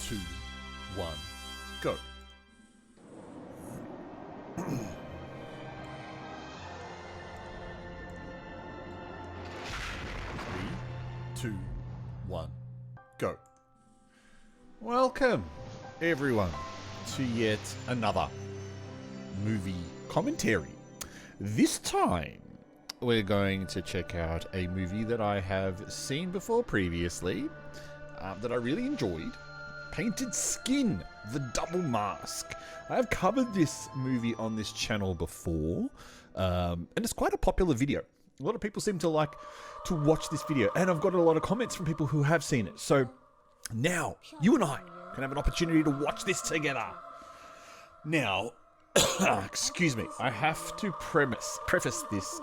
2, 1, go. 3, 2, 1, go. Welcome, everyone, to yet another movie commentary. This time, we're going to check out a movie that I have seen before previously, that I really enjoyed. Painted Skin, The Double Mask. I have covered this movie on this channel before, and it's quite a popular video. A lot of people seem to like to watch this video, and I've got a lot of comments from people who have seen it. So now, you and I can have an opportunity to watch this together. Now, excuse me, I have to preface this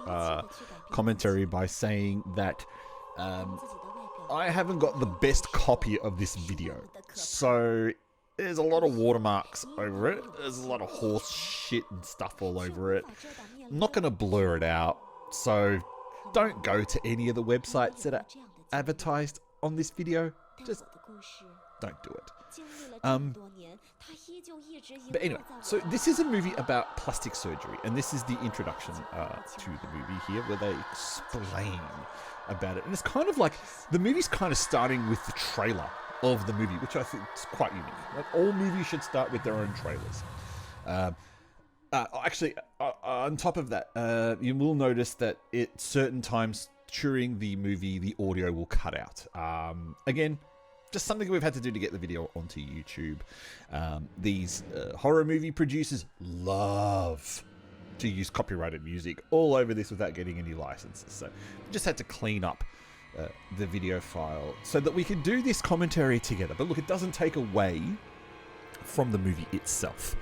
commentary by saying that I haven't got the best copy of this video. So there's a lot of watermarks over it. There's a lot of horse shit and stuff all over it. I'm not going to blur it out. So don't go to any of the websites that are advertised on this video. Just don't do it. But anyway, so this is a movie about plastic surgery, and this is the introduction to the movie here, where they explain about it. And it's kind of like, the movie's kind of starting with the trailer of the movie, which I think is quite unique. Like, all movies should start with their own trailers. Actually, on top of that, you will notice that at certain times during the movie, the audio will cut out. Again, just something we've had to do to get the video onto YouTube. These horror movie producers love to use copyrighted music all over this without getting any licenses. So we just had to clean up the video file so that we could do this commentary together. But look, it doesn't take away from the movie itself.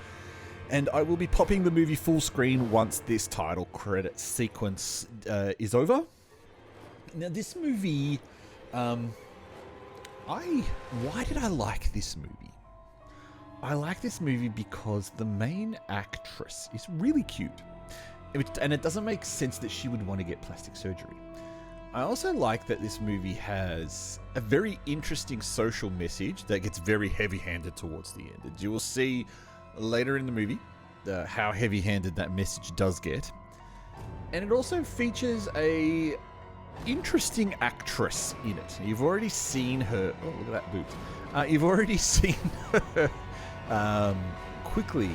And I will be popping the movie full screen once this title credit sequence is over. Now, this movie, why did I like this movie? I like this movie because the main actress is really cute. And it doesn't make sense that she would want to get plastic surgery. I also like that this movie has a very interesting social message that gets very heavy-handed towards the end. And you will see later in the movie how heavy-handed that message does get. And it also features a interesting actress in it. You've already seen her. Oh, look at that boot. You've already seen her quickly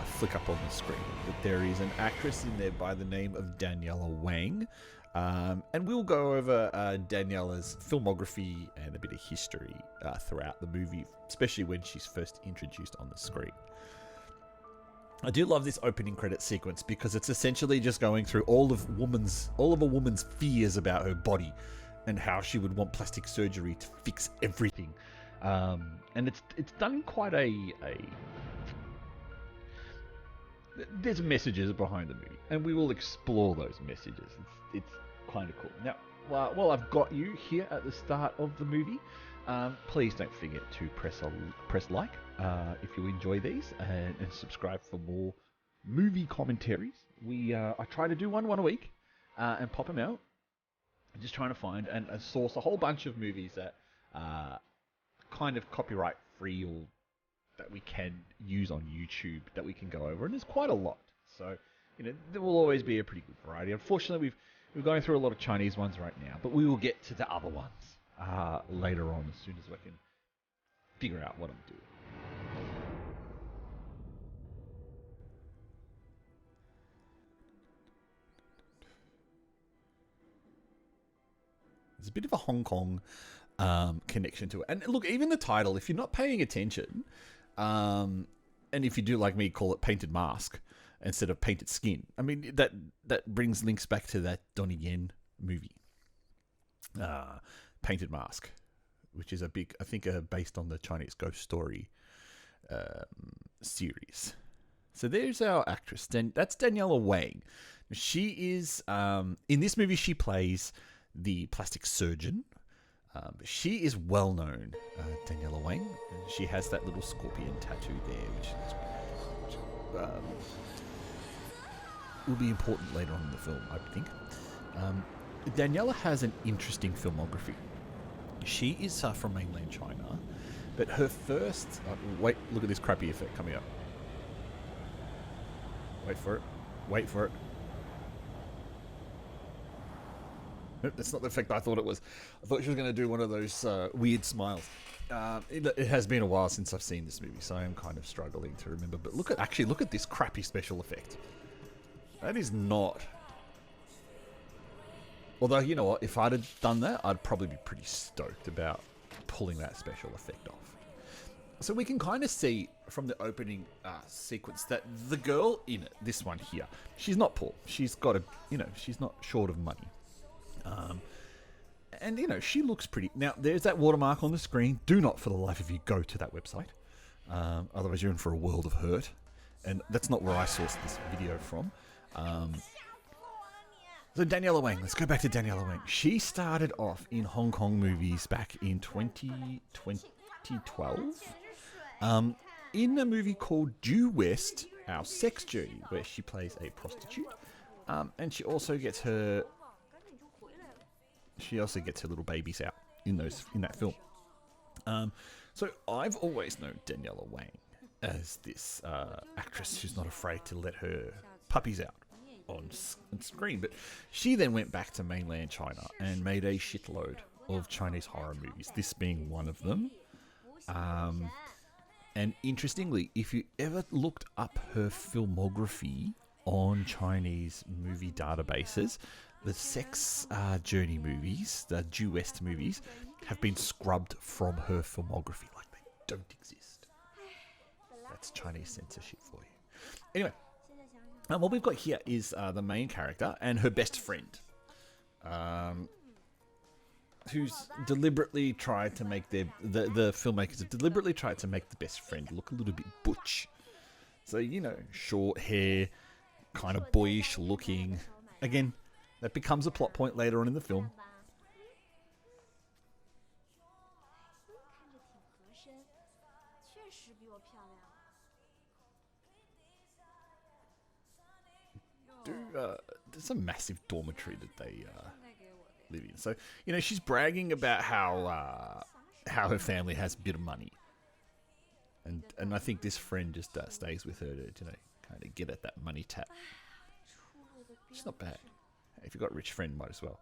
flick up on the screen. But there is an actress in there by the name of Daniela Wang. And we'll go over Daniela's filmography and a bit of history throughout the movie, especially when she's first introduced on the screen. I do love this opening credit sequence because it's essentially just going through all of a woman's fears about her body and how she would want plastic surgery to fix everything. And it's done quite there's messages behind the movie, and we will explore those messages. It's kind of cool. Now, while I've got you here at the start of the movie, please don't forget to press like if you enjoy these, and subscribe for more movie commentaries. I try to do one a week and pop them out. I'm just trying to find and source a whole bunch of movies that are kind of copyright free or that we can use on YouTube that we can go over, and there's quite a lot. So there will always be a pretty good variety. Unfortunately, we're going through a lot of Chinese ones right now, but we will get to the other ones later on, as soon as I can figure out what I'm doing. There's a bit of a Hong Kong connection to it. And look, even the title, if you're not paying attention, and if you do like me, call it Painted Mask instead of Painted Skin. I mean, that brings links back to that Donnie Yen movie. Painted Mask, which is based on the Chinese ghost story series. So there's our actress. That's Daniela Wang. She is, in this movie, she plays the plastic surgeon. She is well known, Daniela Wang. She has that little scorpion tattoo there, which will be important later on in the film, I think. Daniela has an interesting filmography. She is from mainland China, But her first... wait, look at this crappy effect coming up. Wait for it. Wait for it. Nope, that's not the effect I thought it was. I thought she was going to do one of those weird smiles. It has been a while since I've seen this movie, so I am kind of struggling to remember. But look at this crappy special effect. That is not... Although, you know what? If I'd have done that, I'd probably be pretty stoked about pulling that special effect off. So we can kind of see from the opening sequence that the girl in it, this one here, she's not poor. She's got a, she's not short of money. And, she looks pretty. Now, there's that watermark on the screen. Do not, for the life of you, go to that website. Otherwise, you're in for a world of hurt. And that's not where I sourced this video from. So Daniela Wang, let's go back to Daniela Wang. She started off in Hong Kong movies back in 2012. In a movie called Due West, Our Sex Journey, where she plays a prostitute. And she also gets her little babies out in that film. So I've always known Daniela Wang as this actress who's not afraid to let her puppies out on screen. But she then went back to mainland China and made a shitload of Chinese horror movies, this being one of them. And interestingly, if you ever looked up her filmography on Chinese movie databases, the sex journey movies, the Due West movies, have been scrubbed from her filmography. Like, they don't exist. That's Chinese censorship for you. Anyway, what we've got here is the main character and her best friend, who's deliberately tried to make the filmmakers have deliberately tried to make the best friend look a little bit butch. So, short hair, kind of boyish looking. Again, that becomes a plot point later on in the film. There's a massive dormitory that they live in. So, she's bragging about how her family has a bit of money. And I think this friend just stays with her to, kind of get at that money tap. It's not bad. Hey, if you've got a rich friend, might as well.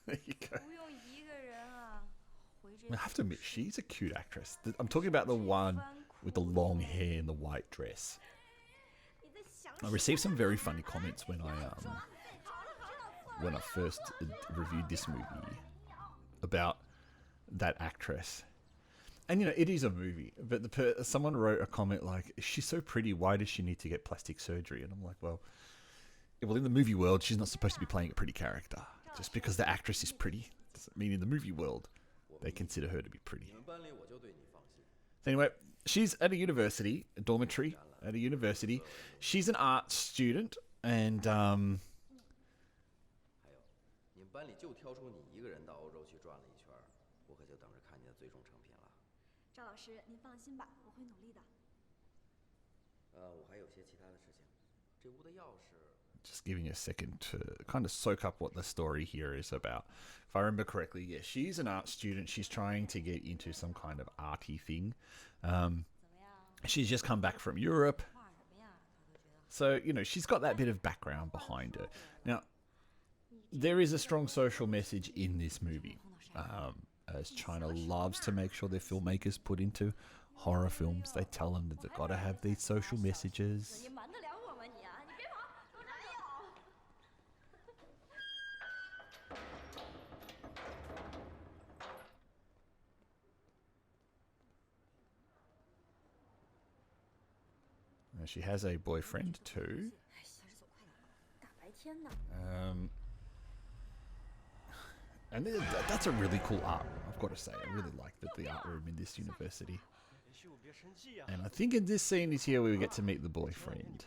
There you go. I have to admit, she's a cute actress. I'm talking about the one with the long hair and the white dress. I received some very funny comments when I first reviewed this movie about that actress. And, it is a movie, but someone wrote a comment like, she's so pretty, why does she need to get plastic surgery? And I'm like, well, in the movie world, she's not supposed to be playing a pretty character. Just because the actress is pretty doesn't mean in the movie world they consider her to be pretty. Anyway, she's at a university, a dormitory at a university. She's an art student, and 赵老师，您放心吧，我会努力的。我还有些其他的事情。这屋的钥匙。Just giving a second to kind of soak up what the story here is about. If I remember correctly, yeah, she's an art student. She's trying to get into some kind of arty thing. She's just come back from Europe. So, she's got that bit of background behind her. Now, there is a strong social message in this movie. As China loves to make sure their filmmakers put into horror films, they tell them that they've got to have these social messages. Now, she has a boyfriend too. And that's a really cool art room, I've got to say. I really like the art room in this university. And I think in this scene is here where we get to meet the boyfriend.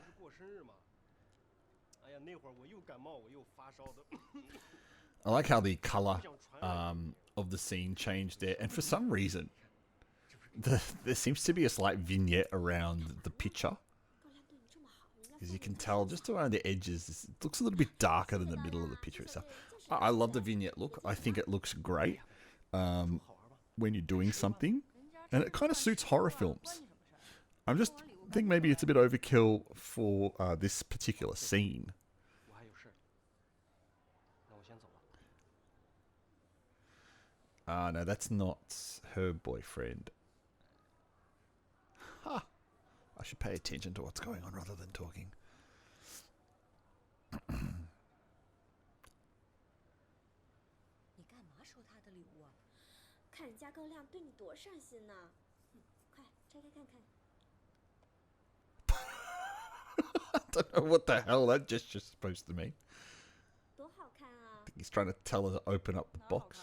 I like how the colour of the scene changed there. And for some reason, there seems to be a slight vignette around the picture. As you can tell, just around the edges, it looks a little bit darker than the middle of the picture itself. I love the vignette look. I think it looks great. when you're doing something, and it kind of suits horror films. I'm just think maybe it's a bit overkill for this particular scene. 我还有事，那我先走了。Ah, no, that's not her boyfriend. Ha! I should pay attention to what's going on rather than talking. 你干嘛收他的礼物啊？看人家高亮对你多上心呢。快拆开看看。 I don't know what the hell that gesture's supposed to mean. 多好看啊！ I think he's trying to tell her to open up the box.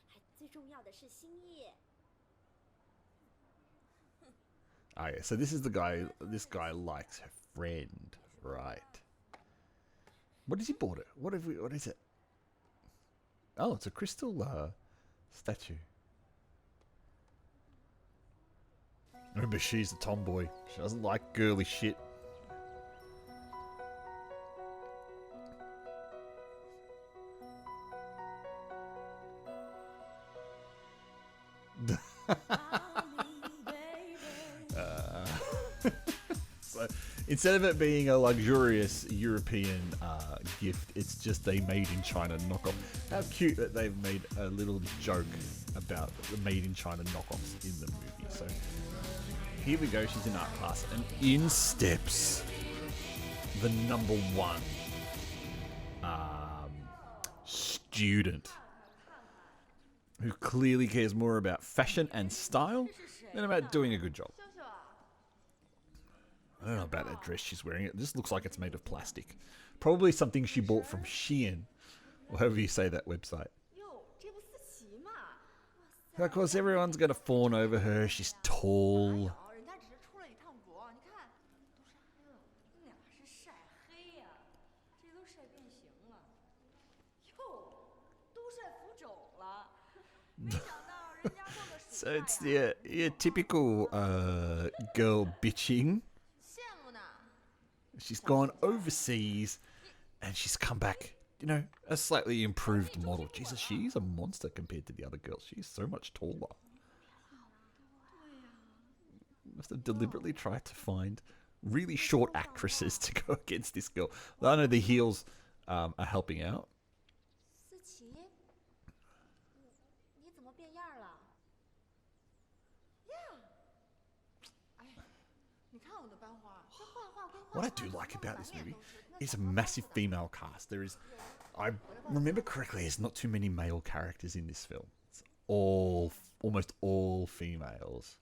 还最重要的是心意。 Ah, yeah. So this is the guy. This guy likes her friend, right? What has he bought her? What have we? What is it? Oh, it's a crystal statue. Remember, she's a tomboy. She doesn't like girly shit. So instead of it being a luxurious European gift, it's just a made in China knockoff. How cute that they've made a little joke about the made in China knockoffs in the movie. So here we go, she's in art class, and in steps the #1 student who clearly cares more about fashion and style than about doing a good job. I don't know about that dress she's wearing. It just looks like it's made of plastic. Probably something she bought from Shein, or however you say that website. Of course, everyone's going to fawn over her. She's tall. 人家只是出了一趟国，你看都晒黑了，你俩是晒黑呀、这都晒变形了，哟，都晒浮肿了。没想到人家过个暑 So 假呀 it's your typical girl bitching. 羡慕呢。 She's gone overseas, and she's come back, you know, a slightly improved model. Jesus, she's a monster compared to the other girls. She's so much taller. Must have deliberately tried to find really short actresses to go against this girl. I know the heels are helping out. 思琪，你怎么变样了？ 你看我的班花，这画画跟 What I do like about this movie is a massive female cast. There is, I remember correctly, there's not too many male characters in this film. It's almost all females.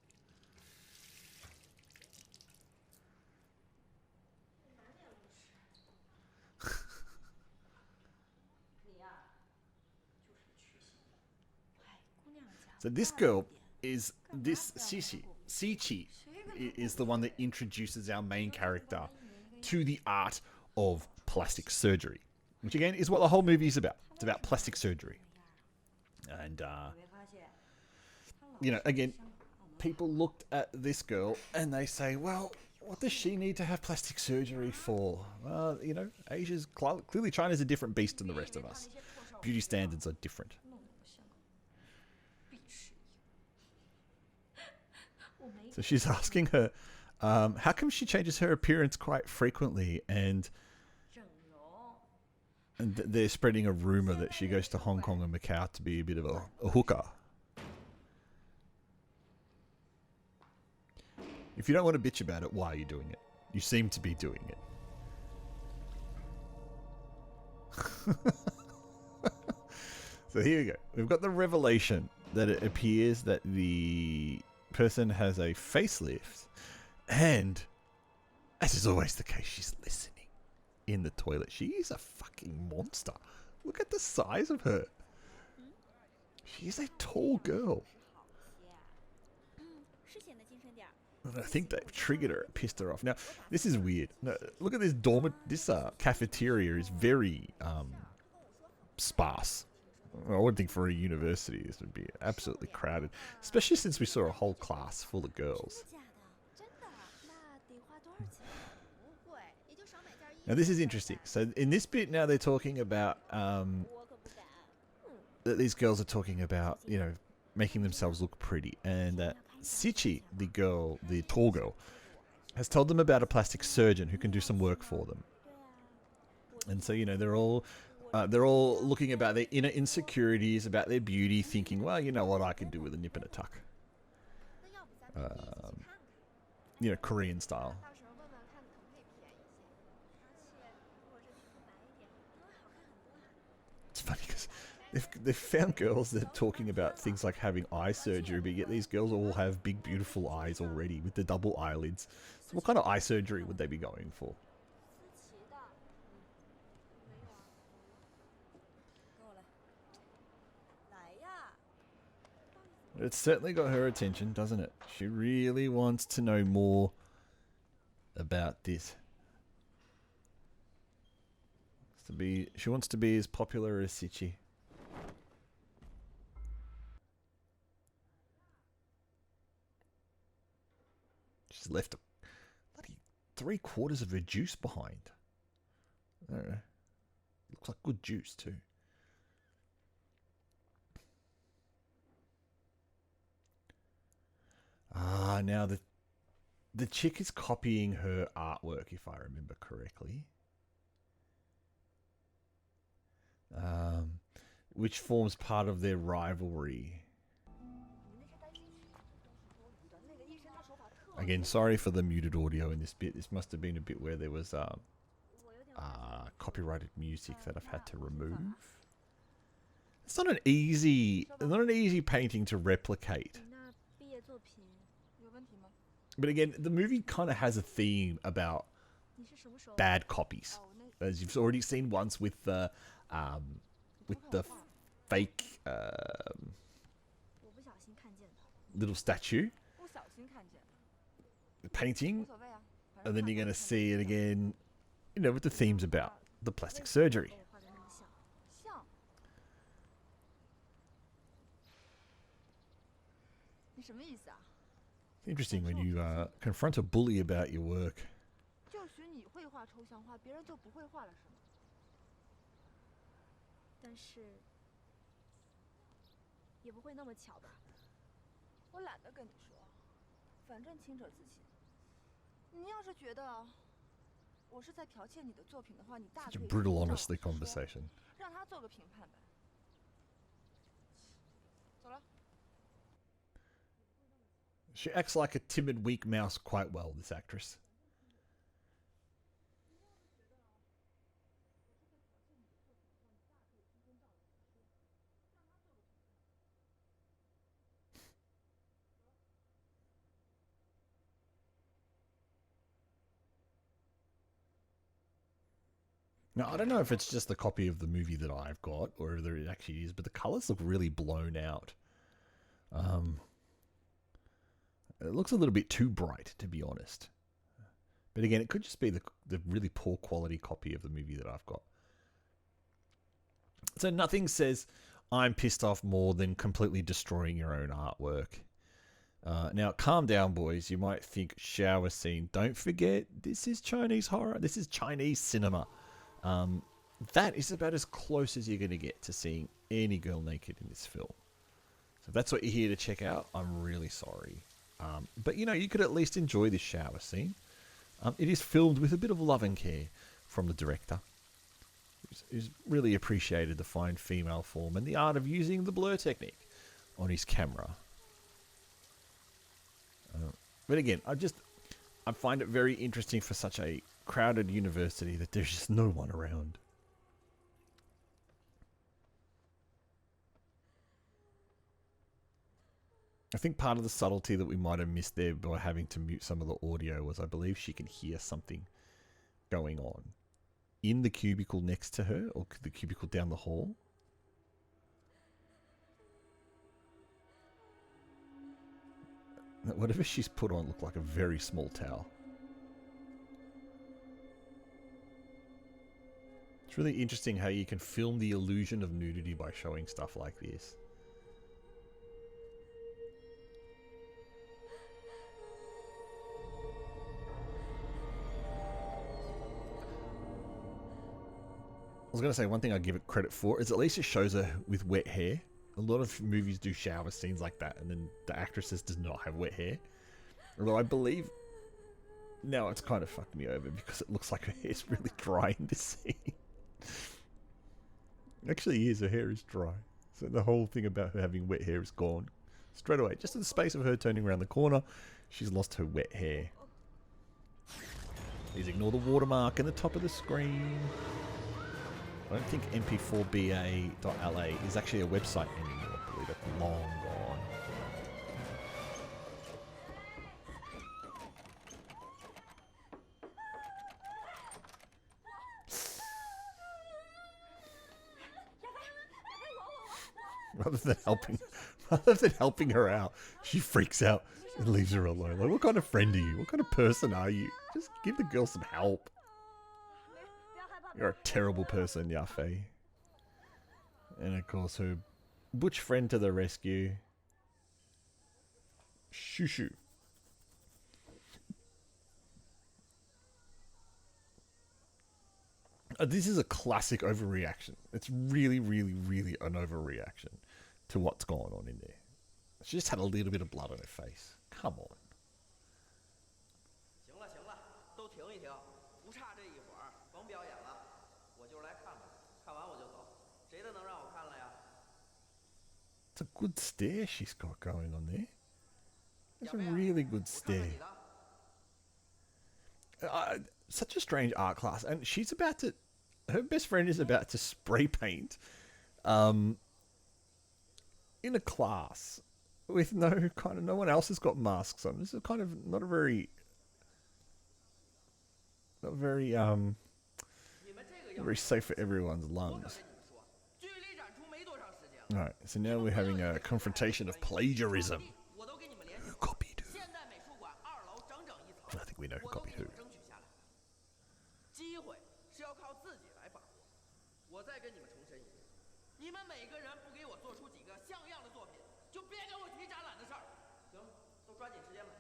So this girl is this Sichi is the one that introduces our main character to the art of plastic surgery, which again is what the whole movie is about. It's about plastic surgery. And you know, again, people looked at this girl and they say, well, what does she need to have plastic surgery for? Well, you know, Asia's clearly China's a different beast than the rest of us. Beauty standards are different. So she's asking her, how come she changes her appearance quite frequently? And they're spreading a rumor that she goes to Hong Kong and Macau to be a bit of a hooker. If you don't want to bitch about it, why are you doing it? You seem to be doing it. So here we go. We've got the revelation that it appears that the person has a facelift, and as is always the case, she's listening in the toilet. She is a fucking monster. Look at the size of her. She's a tall girl. 是显得精神点儿。 And I think they've triggered her, pissed her off. Now, this is weird. No, look at this this cafeteria is very sparse. I would think for a university this would be absolutely crowded, especially since we saw a whole class full of girls. 假的，真的？那得花多少钱？不贵，也就少买件衣服。 Now, this is interesting. So in this bit now they're talking about 我可不敢。that these girls are talking about, you know, making themselves look pretty. And Sichi, the girl, the tall girl, has told them about a plastic surgeon who can do some work for them. And so, you know, they're all looking about their inner insecurities, about their beauty, thinking, well, you know what, I can do with a nip and a tuck. You know, Korean style. It's funny because they've found girls that are talking about things like having eye surgery, but yet these girls all have big, beautiful eyes already with the double eyelids. So what kind of eye surgery would they be going for? It's certainly got her attention, doesn't it? She really wants to know more about this. She wants to be as popular as Sichi. She's left bloody 3/4 of her juice behind. I don't know. Looks like good juice too. Now the chick is copying her artwork, if I remember correctly. Which forms part of their rivalry. Again, sorry for the muted audio in this bit. This must have been a bit where there was copyrighted music that I've had to remove. It's not an easy painting to replicate. But again, the movie kind of has a theme about bad copies, as you've already seen once with the fake little statue painting, and then you're going to see it again, you know, with the themes about the plastic surgery. Interesting when you confront a bully about your work. Such a brutal, honestly conversation. She acts like a timid, weak mouse quite well, this actress. Now, I don't know if it's just the copy of the movie that I've got, or whether it actually is, but the colours look really blown out. It looks a little bit too bright, to be honest. But again, it could just be the really poor quality copy of the movie that I've got. So nothing says I'm pissed off more than completely destroying your own artwork. Now, calm down, boys. You might think shower scene. Don't forget, this is Chinese horror. This is Chinese cinema. That is about as close as you're going to get to seeing any girl naked in this film. So if that's what you're here to check out, I'm really sorry. But, you know, you could at least enjoy this shower scene. It is filmed with a bit of love and care from the director, who's really appreciated the fine female form and the art of using the blur technique on his camera. But again, I find it very interesting for such a crowded university that there's just no one around. I think part of the subtlety that we might have missed there by having to mute some of the audio was I believe she can hear something going on in the cubicle next to her, or the cubicle down the hall. Whatever she's put on looked like a very small towel. It's really interesting how you can film the illusion of nudity by showing stuff like this. was going to say one thing I give it credit for is at least it shows her with wet hair. A lot of movies do shower scenes like that, and then the actresses does not have wet hair. Although I believe now it's kind of fucked me over because it looks like her hair's really dry in this scene. Actually, her hair is dry. So the whole thing about her having wet hair is gone straight away. Just in the space of her turning around the corner, she's lost her wet hair. Please ignore the watermark in the top of the screen. I don't think mp4ba.la is actually a website anymore. I believe it's long gone. Rather than helping her out, she freaks out and leaves her alone. Like, what kind of friend are you? What kind of person are you? Just give the girl some help. You're a terrible person, Yafe. And of course, her butch friend to the rescue, Shushu. This is a classic overreaction. It's really, really, really an overreaction to what's going on in there. She just had a little bit of blood on her face. Come on. 行了行了，都停一停，不差这一会儿，甭表演了，我就是来看看，看完我就走，谁的能让我看了呀？ It's a good stare she's got going on there. It's a really good stare. Such a strange art class, and she's about to. Her best friend is about to spray paint, in a class with no one else has got masks on. This is kind of not very safe for everyone's lungs. Alright, so now we're having a confrontation of plagiarism. Who copied who? I think we know who copied who. 机会是要靠自己来把握。我再跟你们重申一遍，你们每个人不给我做出几个像样的作品，就别跟我提展览的事儿。行，都抓紧时间吧。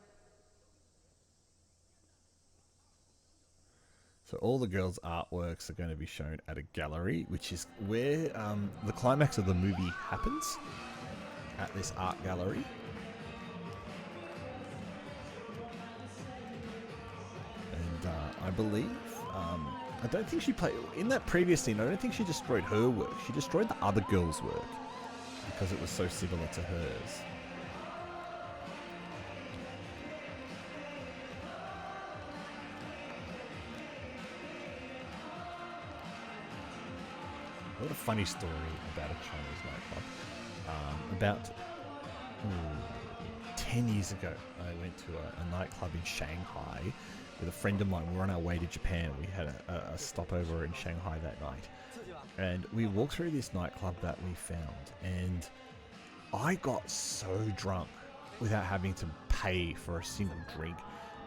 So all the girls' artworks are going to be shown at a gallery, which is where the climax of the movie happens, at this art gallery. And I believe, I don't think she played, in that previous scene, I don't think she destroyed her work. She destroyed the other girl's work because it was so similar to hers. What a funny story about a Chinese nightclub. About 10 years ago, I went to a nightclub in Shanghai with a friend of mine. We were on our way to Japan. We had a stopover in Shanghai that night. And we walked through this nightclub that we found. And I got so drunk without having to pay for a single drink.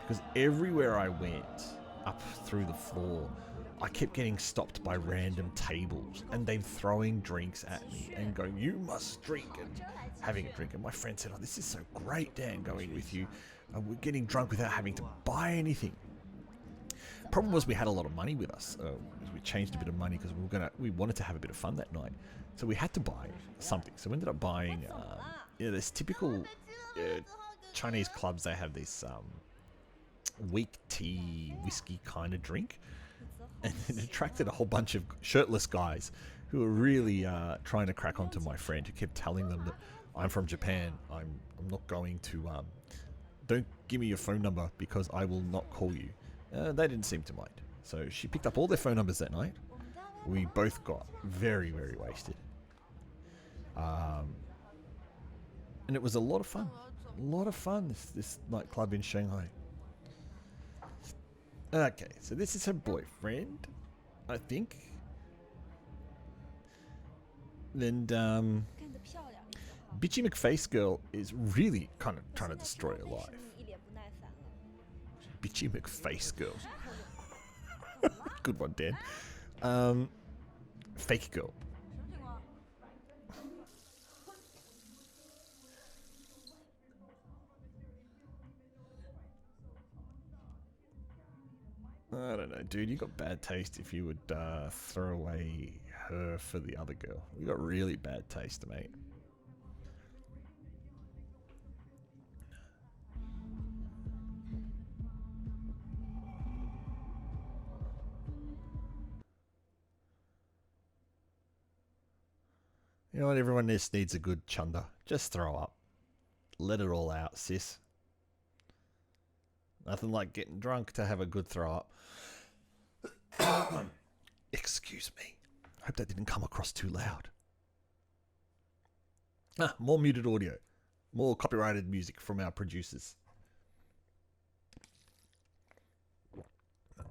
Because everywhere I went, up through the floor, I kept getting stopped by random tables and them throwing drinks at me and going, you must drink, and having a drink. And my friend said, oh, this is so great, Dan, going with you. We're getting drunk without having to buy anything. Problem was we had a lot of money with us. We changed a bit of money because we wanted to have a bit of fun that night. So we had to buy something. So we ended up buying, this typical Chinese clubs, they have this weak tea whiskey kind of drink. And it attracted a whole bunch of shirtless guys who were really trying to crack onto my friend, who kept telling them that I'm from Japan. I'm not going to. Don't give me your phone number because I will not call you. They didn't seem to mind. So she picked up all their phone numbers that night. We both got very, very wasted. And it was a lot of fun. A lot of fun, this nightclub in Shanghai. Okay, so this is her boyfriend, I think. And Bitchy McFace Girl is really kind of trying to destroy her life. Bitchy McFace Girl. Good one, Dan. Fake Girl. I don't don't know, dude. You got bad taste if you would throw away her for the other girl. You got really bad taste, mate. You know what? Everyone just needs a good chunder. Just throw up. Let it all out, sis. Nothing like getting drunk to have a good throw up. Excuse me. Hope that didn't come across too loud. More muted audio. More copyrighted music from our producers.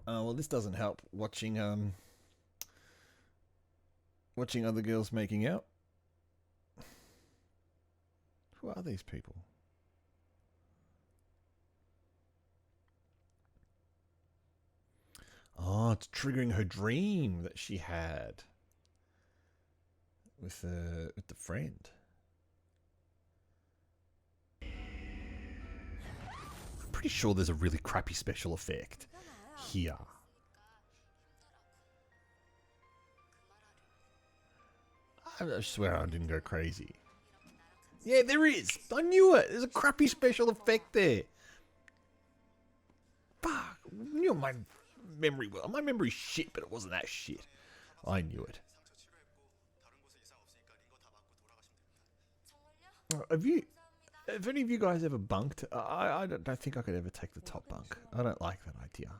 Well, this doesn't help. Watching other girls making out. Who are these people? Oh, it's triggering her dream that she had with the friend. I'm pretty sure there's a really crappy special effect here. I swear I didn't go crazy. Yeah, there is. I knew it. There's a crappy special effect there. Fuck. I knew my memory well. My memory's shit, but it wasn't that shit. I knew it. Have any of you guys ever bunked? I don't think I could ever take the top bunk. I don't like that idea.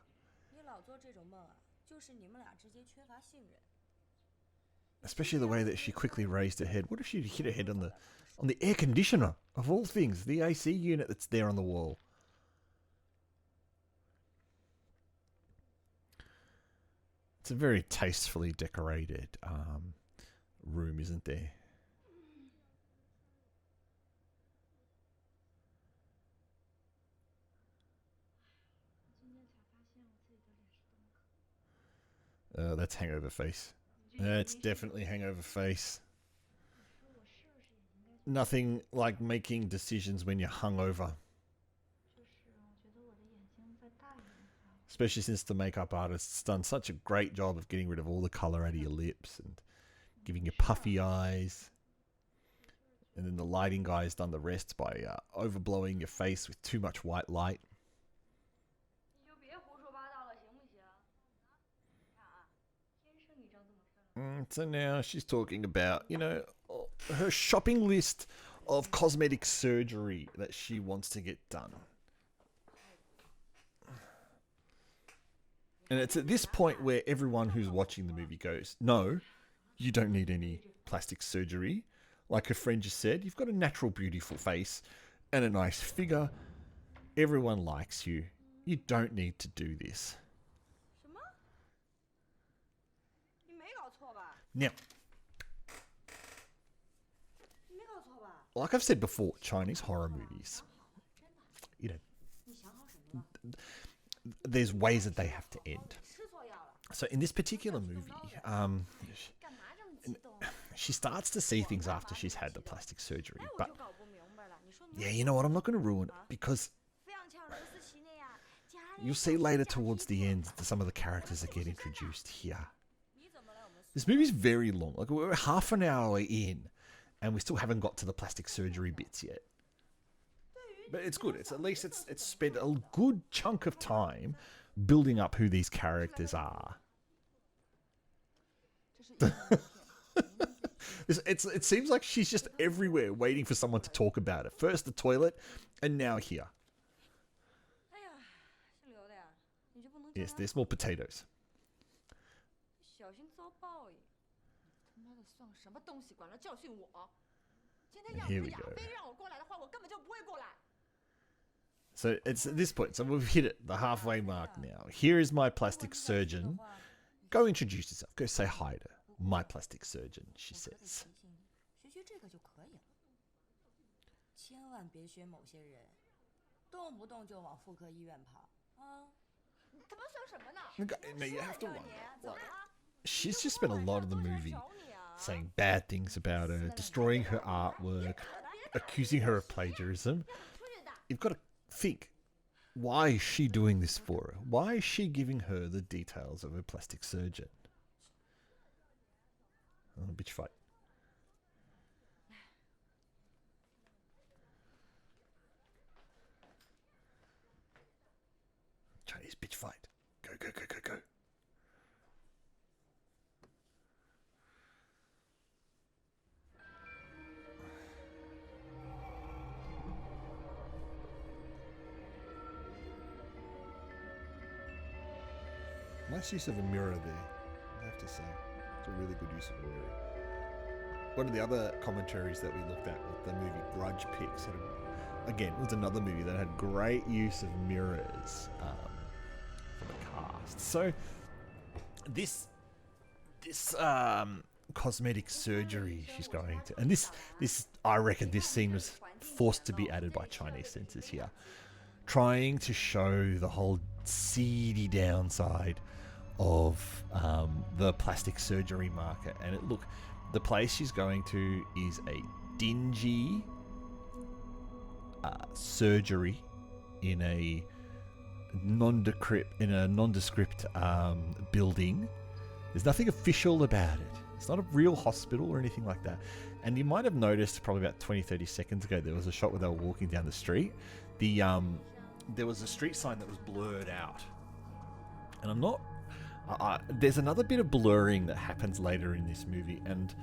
Especially the way that she quickly raised her head. What if she hit her head on the air conditioner of all things, the AC unit that's there on the wall? It's a very tastefully decorated room, isn't there? That's hangover face. It's definitely hangover face. Nothing like making decisions when you're hungover. Especially since the makeup artist's done such a great job of getting rid of all the colour out of your lips and giving you puffy eyes. And then the lighting guy's done the rest by overblowing your face with too much white light. So now she's talking about, you know, her shopping list of cosmetic surgery that she wants to get done. And it's at this point where everyone who's watching the movie goes, no, you don't need any plastic surgery. Like her friend just said, you've got a natural, beautiful face and a nice figure. Everyone likes you. You don't need to do this. Now, like I've said before, Chinese horror movies, you know, there's ways that they have to end. So in this particular movie, she starts to see things after she's had the plastic surgery. But yeah, you know what? I'm not going to ruin it because you'll see later towards the end some of the characters that get introduced here. This movie's very long. Like we're half an hour in, and we still haven't got to the plastic surgery bits yet. But it's good. It's at least it's spent a good chunk of time building up who these characters are. It seems like she's just everywhere waiting for someone to talk about it. First the toilet, and now here. Yes, there's more potatoes. And here we go. So it's at this point, so we've hit it, the halfway mark now. Here is my plastic surgeon. Go introduce yourself. Go say hi to my plastic surgeon, she says. Now you have to wonder, like, she's just spent a lot of the movie saying bad things about her, destroying her artwork, accusing her of plagiarism. You've got to think, why is she doing this for her? Why is she giving her the details of a plastic surgeon? Oh, bitch fight. Chinese bitch fight. Go, go, go, go, go. Nice use of a mirror there, I have to say. It's a really good use of a mirror. One of the other commentaries that we looked at with the movie Grudge Picks, again, was another movie that had great use of mirrors for the cast. So this cosmetic surgery she's going to, and this I reckon this scene was forced to be added by Chinese censors here, trying to show the whole seedy downside of the plastic surgery market. And the place she's going to is a dingy surgery in a nondescript building. There's nothing official about it. It's not a real hospital or anything like that. And you might have noticed probably about 20-30 seconds ago there was a shot where they were walking down the street. There was a street sign that was blurred out, and there's another bit of blurring that happens later in this movie, and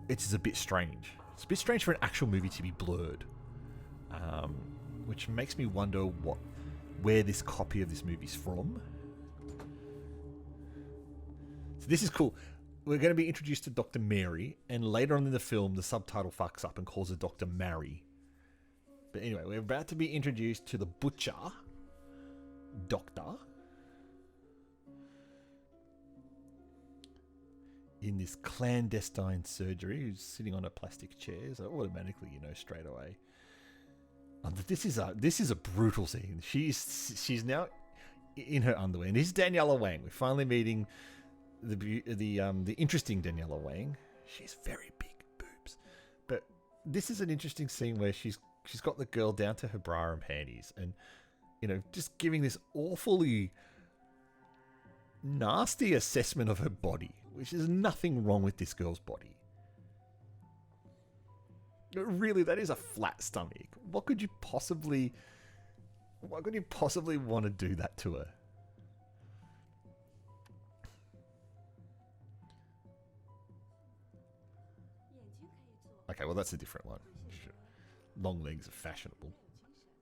it's a bit strange. It's a bit strange for an actual movie to be blurred, which makes me wonder where this copy of this movie's from. So this is cool. We're going to be introduced to Dr. Mary, and later on in the film, the subtitle fucks up and calls her Dr. Mary. But anyway, we're about to be introduced to the butcher doctor in this clandestine surgery, who's sitting on a plastic chair. So automatically, you know straight away. This is a brutal scene. She's now in her underwear, and this is Daniela Wang. We're finally meeting the interesting Daniela Wang. She's very big boobs, but this is an interesting scene where she's got the girl down to her bra and panties, and just giving this awfully nasty assessment of her body, which is nothing wrong with this girl's body. Really, that is a flat stomach. What could you possibly want to do that to her? Okay, well, that's a different one. Sure. Long legs are fashionable.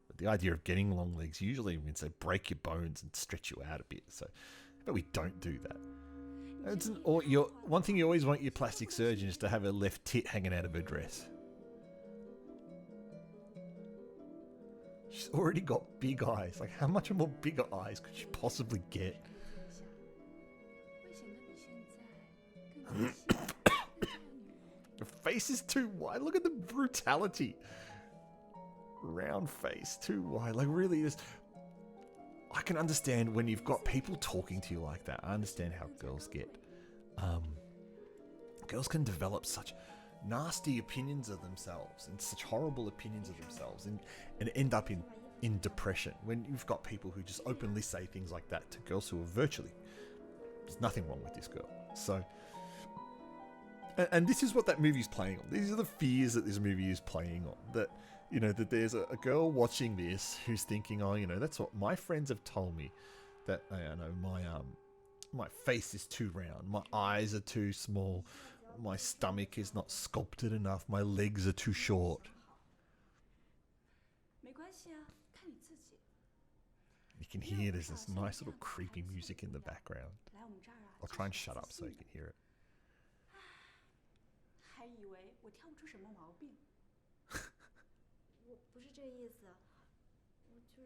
But the idea of getting long legs usually means they break your bones and stretch you out a bit. But we don't do that. One thing you always want your plastic surgeon is to have her left tit hanging out of her dress. She's already got big eyes. Like, how much more bigger eyes could she possibly get? Her face is too wide. Look at the brutality. Round face, too wide. Like, really, I can understand when you've got people talking to you like that. I understand how girls get. Girls can develop such nasty opinions of themselves and such horrible opinions of themselves and end up in depression when you've got people who just openly say things like that to girls who are virtually. There's nothing wrong with this girl. So. And this is what that movie's playing on. These are the fears that this movie is playing on. That, that there's a girl watching this who's thinking, oh, that's what my friends have told me. That, my face is too round. My eyes are too small. My stomach is not sculpted enough. My legs are too short. You can hear there's this nice little creepy music in the background. I'll try and shut up so you can hear it.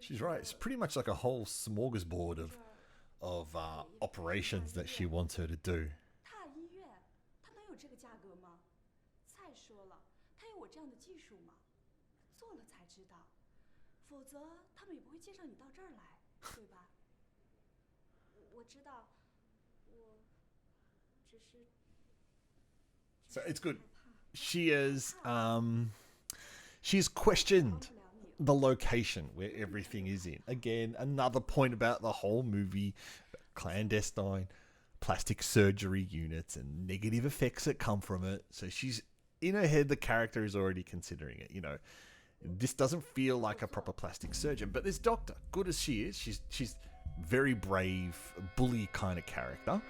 She's right. It's pretty much like a whole smorgasbord of operations that she wants her to do. So it's good. She is she's questioned the location where everything is in. Again, another point about the whole movie: clandestine plastic surgery units and negative effects that come from it. So she's in her head, the character is already considering it. You know, this doesn't feel like a proper plastic surgeon. But this doctor, good as she is, she's very brave, bully kind of character.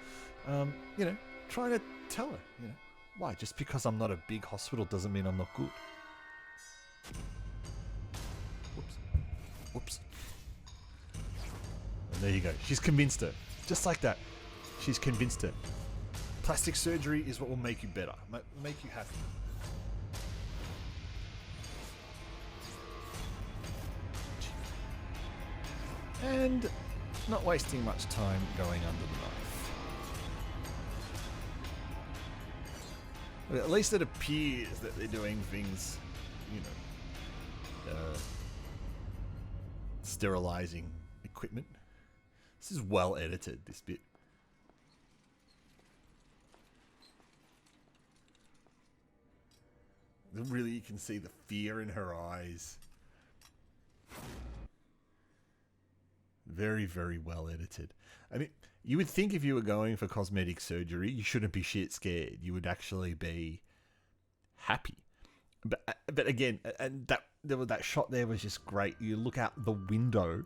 You know, trying to tell her, you know, why? Just because I'm not a big hospital doesn't mean I'm not good. Whoops. Whoops. And there you go. She's convinced her. Just like that. She's convinced her. Plastic surgery is what will make you better. Make you happy. And not wasting much time going under the knife. But at least it appears that they're doing things, you know, sterilizing equipment. This is well edited, this bit. Really, you can see the fear in her eyes. Very, very well edited. I mean, you would think if you were going for cosmetic surgery, you shouldn't be shit scared. You would actually be happy. But again, and that shot there was just great. You look out the window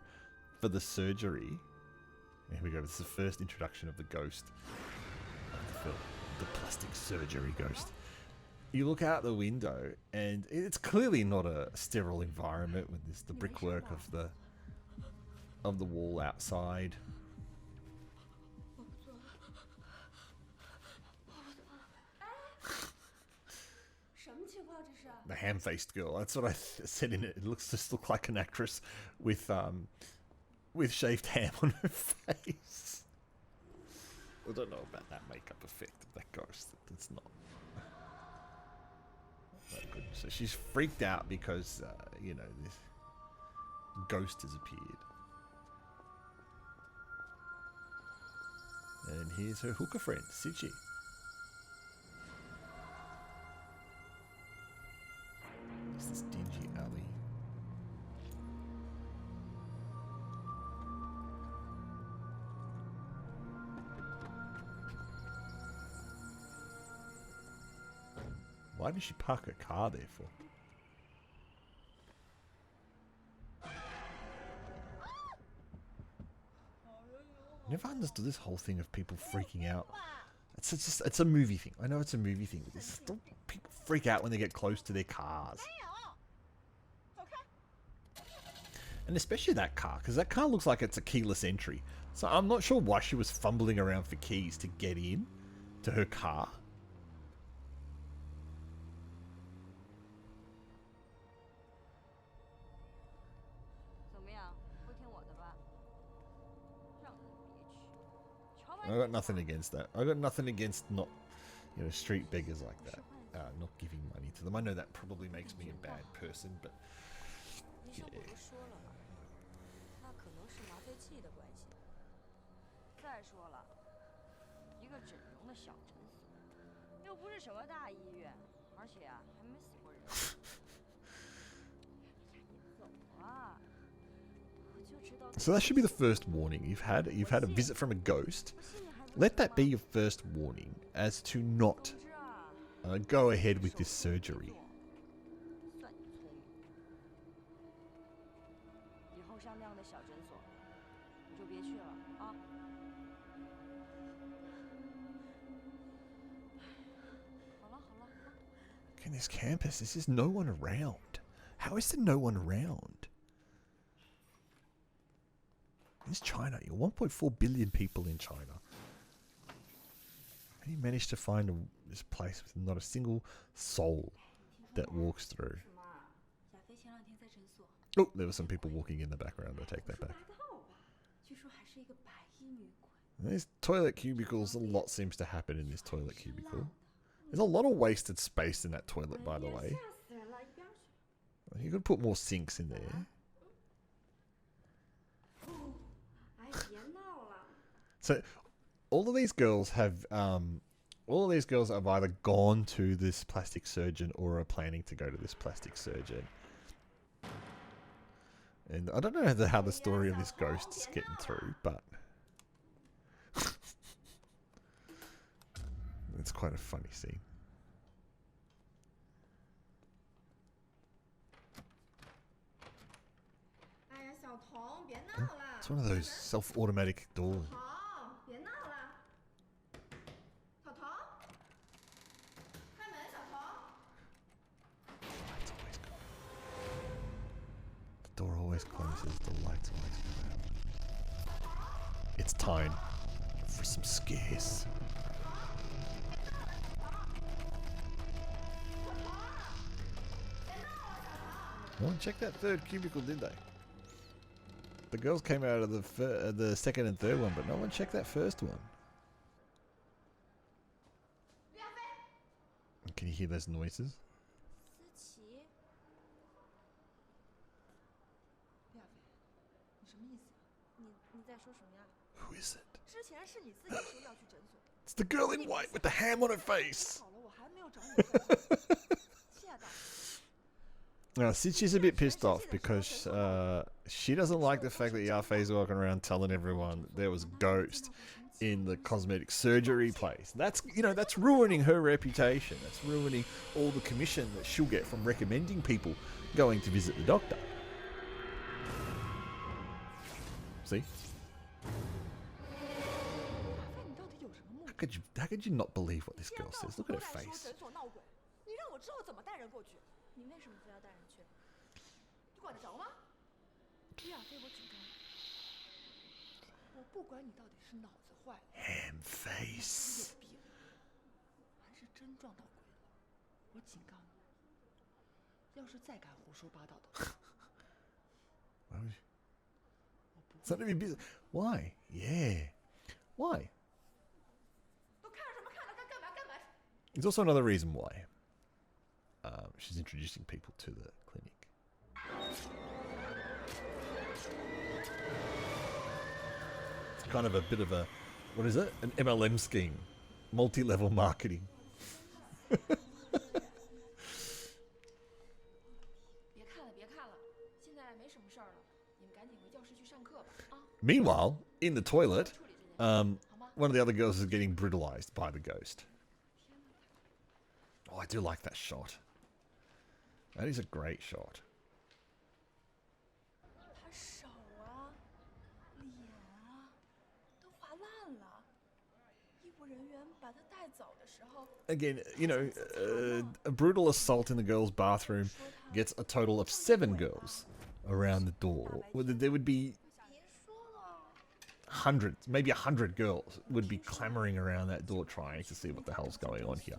for the surgery. Here we go. This is the first introduction of the ghost of the film, the plastic surgery ghost. You look out the window, and it's clearly not a sterile environment with the brickwork of the wall outside. The ham-faced girl. That's what I said in it. It just looks like an actress with shaved ham on her face. I don't know about that makeup effect of that ghost. It's not that good. So she's freaked out because you know, this ghost has appeared. And here's her hooker friend, Sichi. It's this dingy alley. Why did she park her car there for? I never understood this whole thing of people freaking out. It's a movie thing. I know it's a movie thing, but still people freak out when they get close to their cars. And especially that car, because that car looks like it's a keyless entry. So I'm not sure why she was fumbling around for keys to get in to her car. I got nothing against that. I got nothing against not, you know, street beggars like that. Not giving money to them. I know that probably makes me a bad person, but yeah. 再说了，一个整容的小诊所，又不是什么大医院，而且啊，还没死过人。你走啊！我就知道。So that should be the first warning you've had. You've had a visit from a ghost. Let that be your first warning as to not go ahead with this surgery. 算你聪明。以后像那样的小诊所，你就别去了啊。 In this campus, there's just no one around. How is there no one around? It's China. You're 1.4 billion people in China. How do you manage to find this place with not a single soul that walks through? Oh, there were some people walking in the background. I take that back. There's toilet cubicles. A lot seems to happen in this toilet cubicle. There's a lot of wasted space in that toilet, by the way. You could put more sinks in there. So, all of these girls have either gone to this plastic surgeon or are planning to go to this plastic surgeon. And I don't know how the story of this ghost is getting through, but it's quite a funny scene. It's one of those self-automatic doors. The door always closes, the lights always go out. It's time for some scares. No one checked that third cubicle, did they? The girls came out of the second and third one, but no one checked that first one. Can you hear those noises? 思琪， 亚飞，你什么意思啊？你在说什么呀？ Who is it? 之前是你自己说要去诊所， It's the girl in white with the ham on her face. 好了，我还没有找你算账。谢大。 Now, Sichi's a bit pissed off because she doesn't like the fact that Yafei's walking around telling everyone there was a ghost in the cosmetic surgery place. That's, you know, that's ruining her reputation. That's ruining all the commission that she'll get from recommending people going to visit the doctor. See? 亚飞，你到底有什么目的？ How could you not believe what this 一天 girl 到 says? 晚 Look at 过 her 来说 face. 诊所闹鬼，你让我之后怎么带人过去？ 你为什么非要带人去？ 你管得着吗？亚飞，我紧张。我不管你到底是脑子坏了， Ham face. 有病，还是真撞到鬼了。我警告你，要是再敢胡说八道的话， Why would you? 我不 It's none of your business. Why? Yeah. Why? 都看什么看了？该干嘛干嘛。 There's also another reason why. She's introducing people to the clinic. It's kind of a bit of a, what is it? An MLM scheme. Multi-level marketing. 别看了，别看了，现在没什么事儿了，你们赶紧回教室去上课吧。啊， Meanwhile, in the toilet, 处理这件事，好吗？ one of the other girls is getting brutalized by the ghost. Oh, I do like that shot. That is a great shot. 他手啊，脸啊，都划烂了。医务人员把他带走的时候， Again, you know, a brutal assault in the girls' bathroom gets a total of 7 girls around the door. There would be 别说了， hundreds, maybe 100 girls would be clamoring around that door trying to see what the hell's going on here.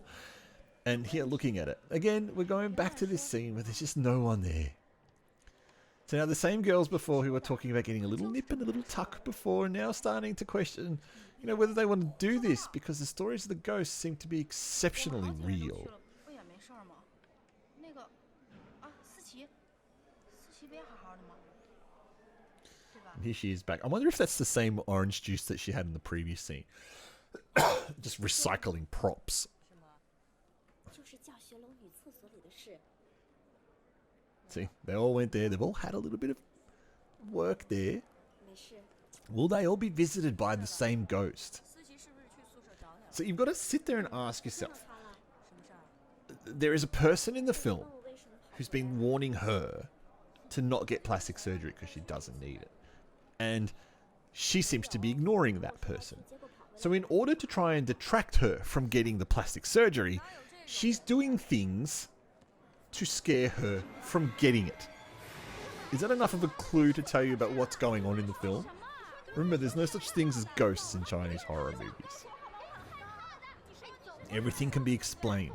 And here, looking at it, again, we're going back to this scene where there's just no one there. So now the same girls before who were talking about getting a little nip and a little tuck before are now starting to question, you know, whether they want to do this because the stories of the ghosts seem to be exceptionally real. 不也没事儿吗？那个啊，思琪不也好好的吗？对吧？ And here she is back. I wonder if that's the same orange juice that she had in the previous scene. Just recycling props. 什么？就是教学楼女厕所里的事。 See, they all went there. They've all had a little bit of work there. 没事， Will they all be visited by the same ghost? 思琪是不是去宿舍找你了？ So you've got to sit there and ask 碰到 yourself. 她了。什么事儿？ There is a person in the 问 film 我为什么跑 who's 回来 been warning her to not get plastic surgery because she doesn't need it. And she seems to be ignoring that person. 结果跑回来 So in order to try and detract her from getting the plastic surgery, she's doing things to scare her from getting it. Is that enough of a clue to tell you about what's going on in the film? Remember, there's no such things as ghosts in Chinese horror movies. Everything can be explained.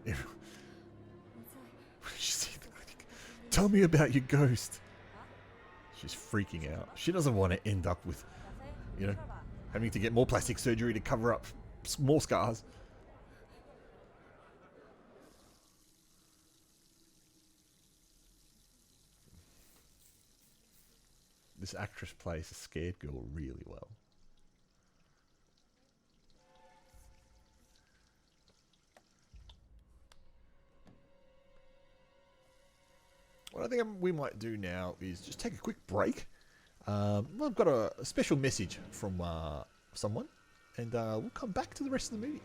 哎，没事儿吧你？ She's in the clinic. Tell me about your ghost. She's freaking out. She doesn't want to end up with, 小飞， you 没 know, 事儿吧？ having to get more plastic surgery to cover up more scars. This actress plays a scared girl really well. what I think we might do now is just take a quick break. I've got a special message from someone, and we'll come back to the rest of the movie.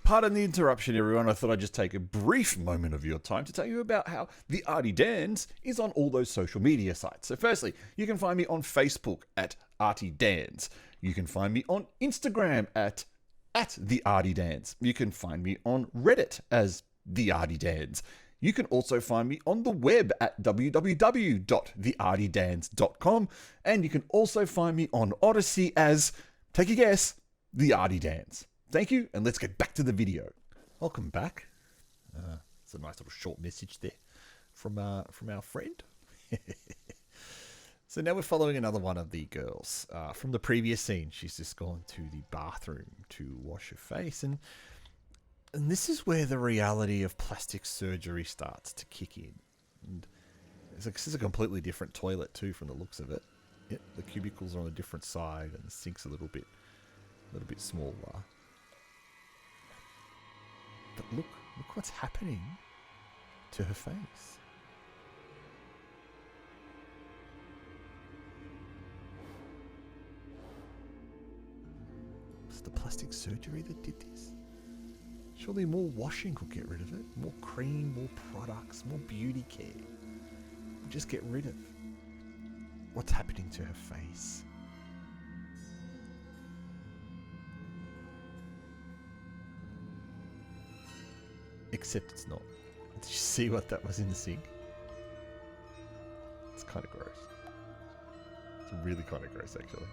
Pardon the interruption, everyone. I thought I'd just take a brief moment of your time to tell you about how the Artie Dans is on all those social media sites. So firstly, you can find me on Facebook at Artie Dans. You can find me on Instagram at the Artie Dans. You can find me on Reddit as the Artie Dans. You can also find me on the web at www.theartiedans.com, and you can also find me on Odyssey as, take a guess, the Artie Dans. Thank you, and let's get back to the video. Welcome back. It's a nice little short message there from our friend. So now we're following another one of the girls. From the previous scene, she's just gone to the bathroom to wash her face, and this is where the reality of plastic surgery starts to kick in. And this is a completely different toilet too, from the looks of it. Yep, the cubicles are on a different side, and the sink's a little bit smaller. But look what's happening to her face. Was it the plastic surgery that did this? Surely more washing could get rid of it. More cream, more products, more beauty care. We'll just get rid of what's happening to her face. Except it's not. Did you see what that was in the sink? It's kind of gross. It's really kind of gross, actually.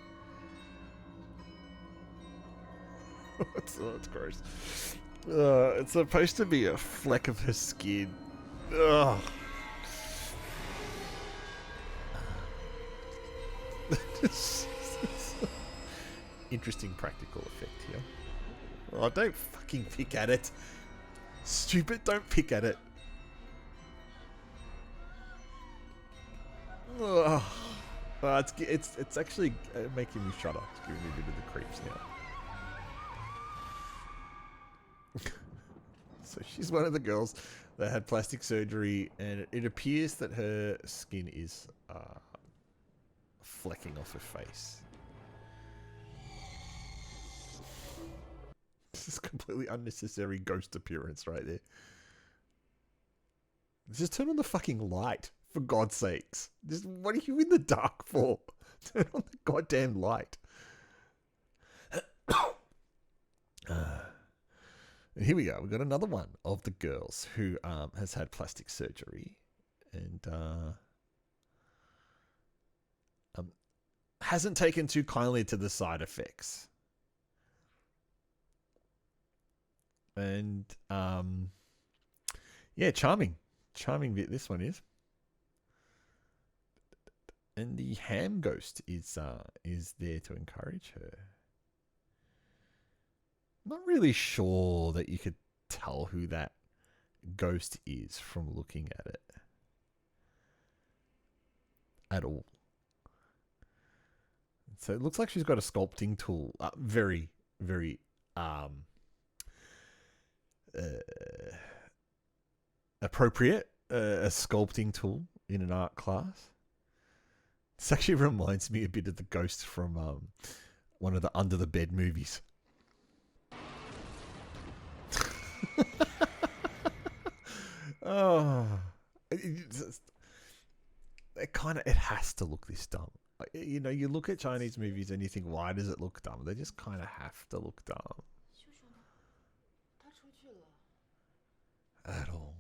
It's gross. It's supposed to be a fleck of her skin. Ugh. Interesting practical effect here. Oh, don't fucking pick at it. Stupid, don't pick at it. Ugh. It's actually making me shudder. It's giving me a bit of the creeps now. So she's one of the girls that had plastic surgery, and it appears that her skin is flecking off her face. This is completely unnecessary ghost appearance right there. Just turn on the fucking light, for God's sakes. Just, what are you in the dark for? Turn on the goddamn light. And here we go. We've got another one of the girls who has had plastic surgery and hasn't taken too kindly to the side effects. And yeah, charming bit this one is. And the ham ghost is there to encourage her. Not really sure that you could tell who that ghost is from looking at it at all. So it looks like she's got a sculpting tool, very, very appropriate, a sculpting tool in an art class. This actually reminds me a bit of the ghost from one of the Under the Bed movies. Oh, it has to look this dumb. You know, you look at Chinese movies and you think, why does it look dumb? They just kind of have to look dumb. At all.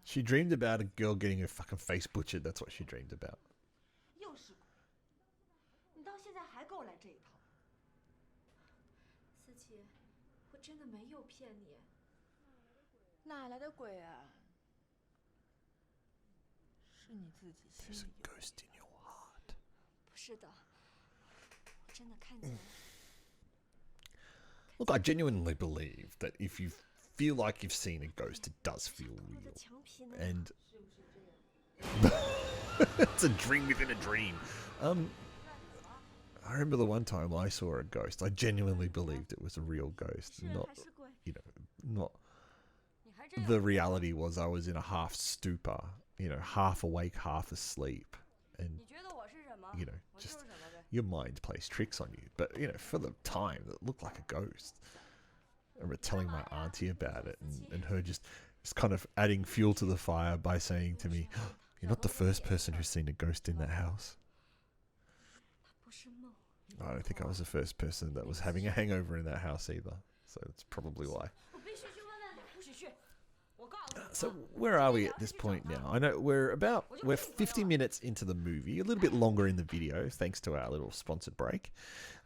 She dreamed about a girl getting her fucking face butchered. That's what she dreamed about. There's a ghost in your heart. Look, I genuinely believe that if you feel like you've seen a ghost, it does feel real. And it's a dream within a dream. I remember the one time I saw a ghost. I genuinely believed it was a real ghost, 是人 not 还是鬼？ not 你还真有 the reality was I was in a half stupor, half awake, half asleep, and 你觉得我是什么？ you know 我就是 just 什么呗。 your mind plays tricks on you. But for the time, it looked like a ghost. I remember telling my auntie about it, and her just kind of adding fuel to the fire by saying to me, "You're not the first person who's seen a ghost in that house." 不是梦。 I don't think I was the first person that was having a hangover in that house either. So that's probably why. 我必须去问问吴许旭。我告诉你啊， So where are we at this point now? I know we're 50 minutes into the movie, a little bit longer in the video, thanks to our little sponsored break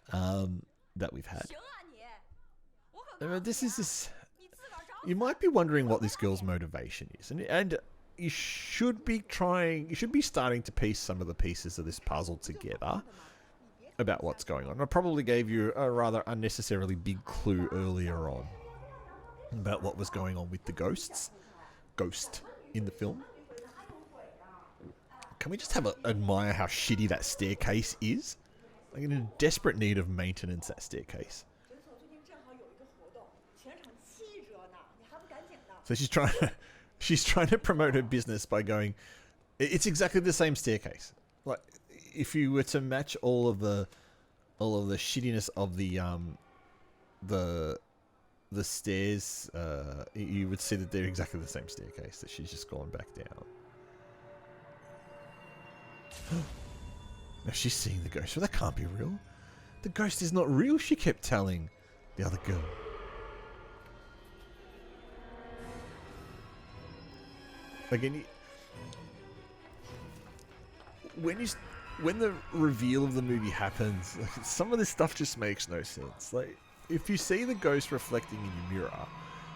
that we've had. 行啊你，我可告诉 This 你 is 啊 this. 你自个儿找 You 死。 might be wondering what this girl's motivation is, and you should be starting to piece some of the pieces of this puzzle together about what's going on. I probably gave you a rather unnecessarily big clue earlier on about what was going on with the ghost in the film. Can we just admire how shitty that staircase is? Like in desperate need of maintenance, that staircase. 诊所最近正好有一个活动，全场7折呢，你还不赶紧的？ So she's trying to promote her business by going, it's exactly the same staircase. Like if you were to match all of the shittiness of the stairs, you would see that they're exactly the same staircase that she's just gone back down. Now she's seeing the ghost. Well, that can't be real. The ghost is not real, she kept telling the other girl. Again, when the reveal of the movie happens, like, some of this stuff just makes no sense. Like, if you see the ghost reflecting in your mirror,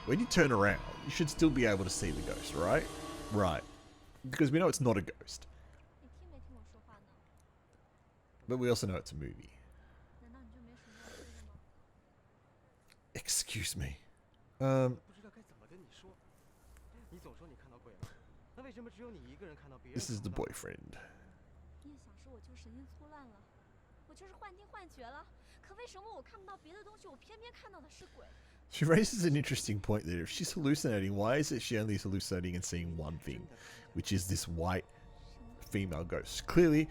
when you turn around, you should still be able to see the ghost, right? Right. Because we know it's not a ghost. 你听没听我说话呢？ But we also know it's a movie. 难道你就没什么要说的吗？ Excuse me. 不知道该怎么跟你说。你总说你看到鬼了，那为什么只有你一个人看到别人？ This is the boyfriend. 你也想说我就神经粗烂了，我就是幻听幻觉了。可为什么我看不到别的东西，我偏偏看到的是鬼？ She raises an interesting point there. If she's hallucinating, why is it she only is hallucinating and seeing one thing, which is this white female ghost? Clearly,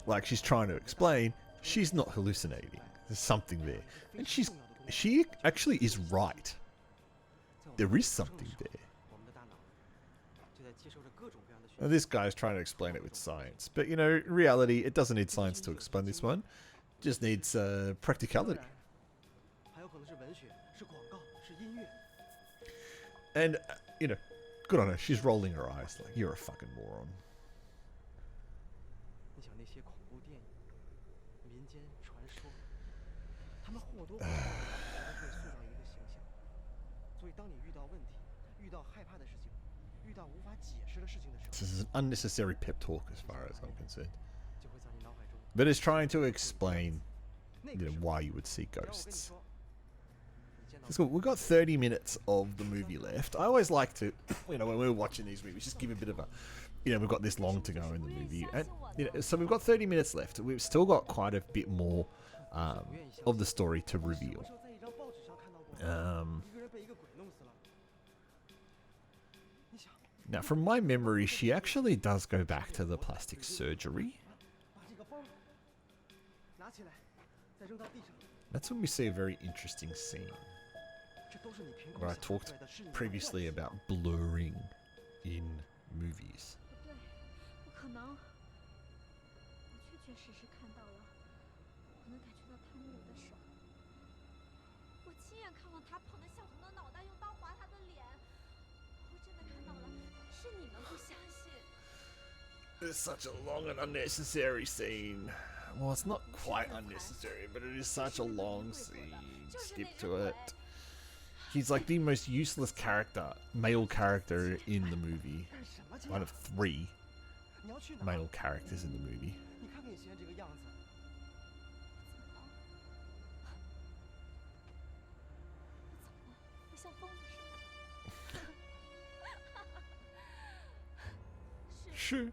like she's trying to explain, she's not hallucinating. There's something there. And she actually is right. There is something there. 我们的大脑就在接收着各种各样的讯 Now, 息。 this guy's trying to explain it with science. But, in reality, it doesn't need science to explain this one. It just needs 当 practicality. 然，还有可能是文学，是广告，是音乐。 And, good on her. She's rolling her eyes like, you're a fucking moron. 你想那些恐怖电影、民间传说，他们或多或少都会塑造一个形象。所以，当你遇到问题、遇到害怕的事情、遇到无法解释的事情的时 This 候， is an unnecessary pep talk as far as I'm concerned. 就会在你脑海中。 But it's trying to explain 那个时候， why you would see 只要我跟你 ghosts. 说，你见到 That's cool. We've got 30 minutes of the movie left. I always like to, when we're watching these movies, just give a bit of a, we've got this long to go in the movie. And, so we've got 30 minutes left. We've still got quite a bit more of the story to 什么 reveal. 时候在一张报纸上看到过 Um, 一个人被一个鬼弄死了？你想， now, from my memory, she actually does go back to the plastic surgery. 把这个包拿起来，再扔到地上， That's when we see a very interesting scene 这都是你凭空 where I 想象 talked 出来的是你的 previously 幻想 about blurring in movies. 不对，不可能。我确实看到了，我能感觉到他摸我的手，我亲眼看到他捧着小红的脑袋用刀划他的脸，我真的看到了，是你们不相信。 It's such a long and unnecessary scene. Well, it's not quite unnecessary, but it is such a long scene. Skip to it. He's like the most useless male character in the movie. 干什么去 One 啊 of 3你要去哪？ male characters in the movie. 你看看你现在这个样子，我像疯子似的。是，Sure.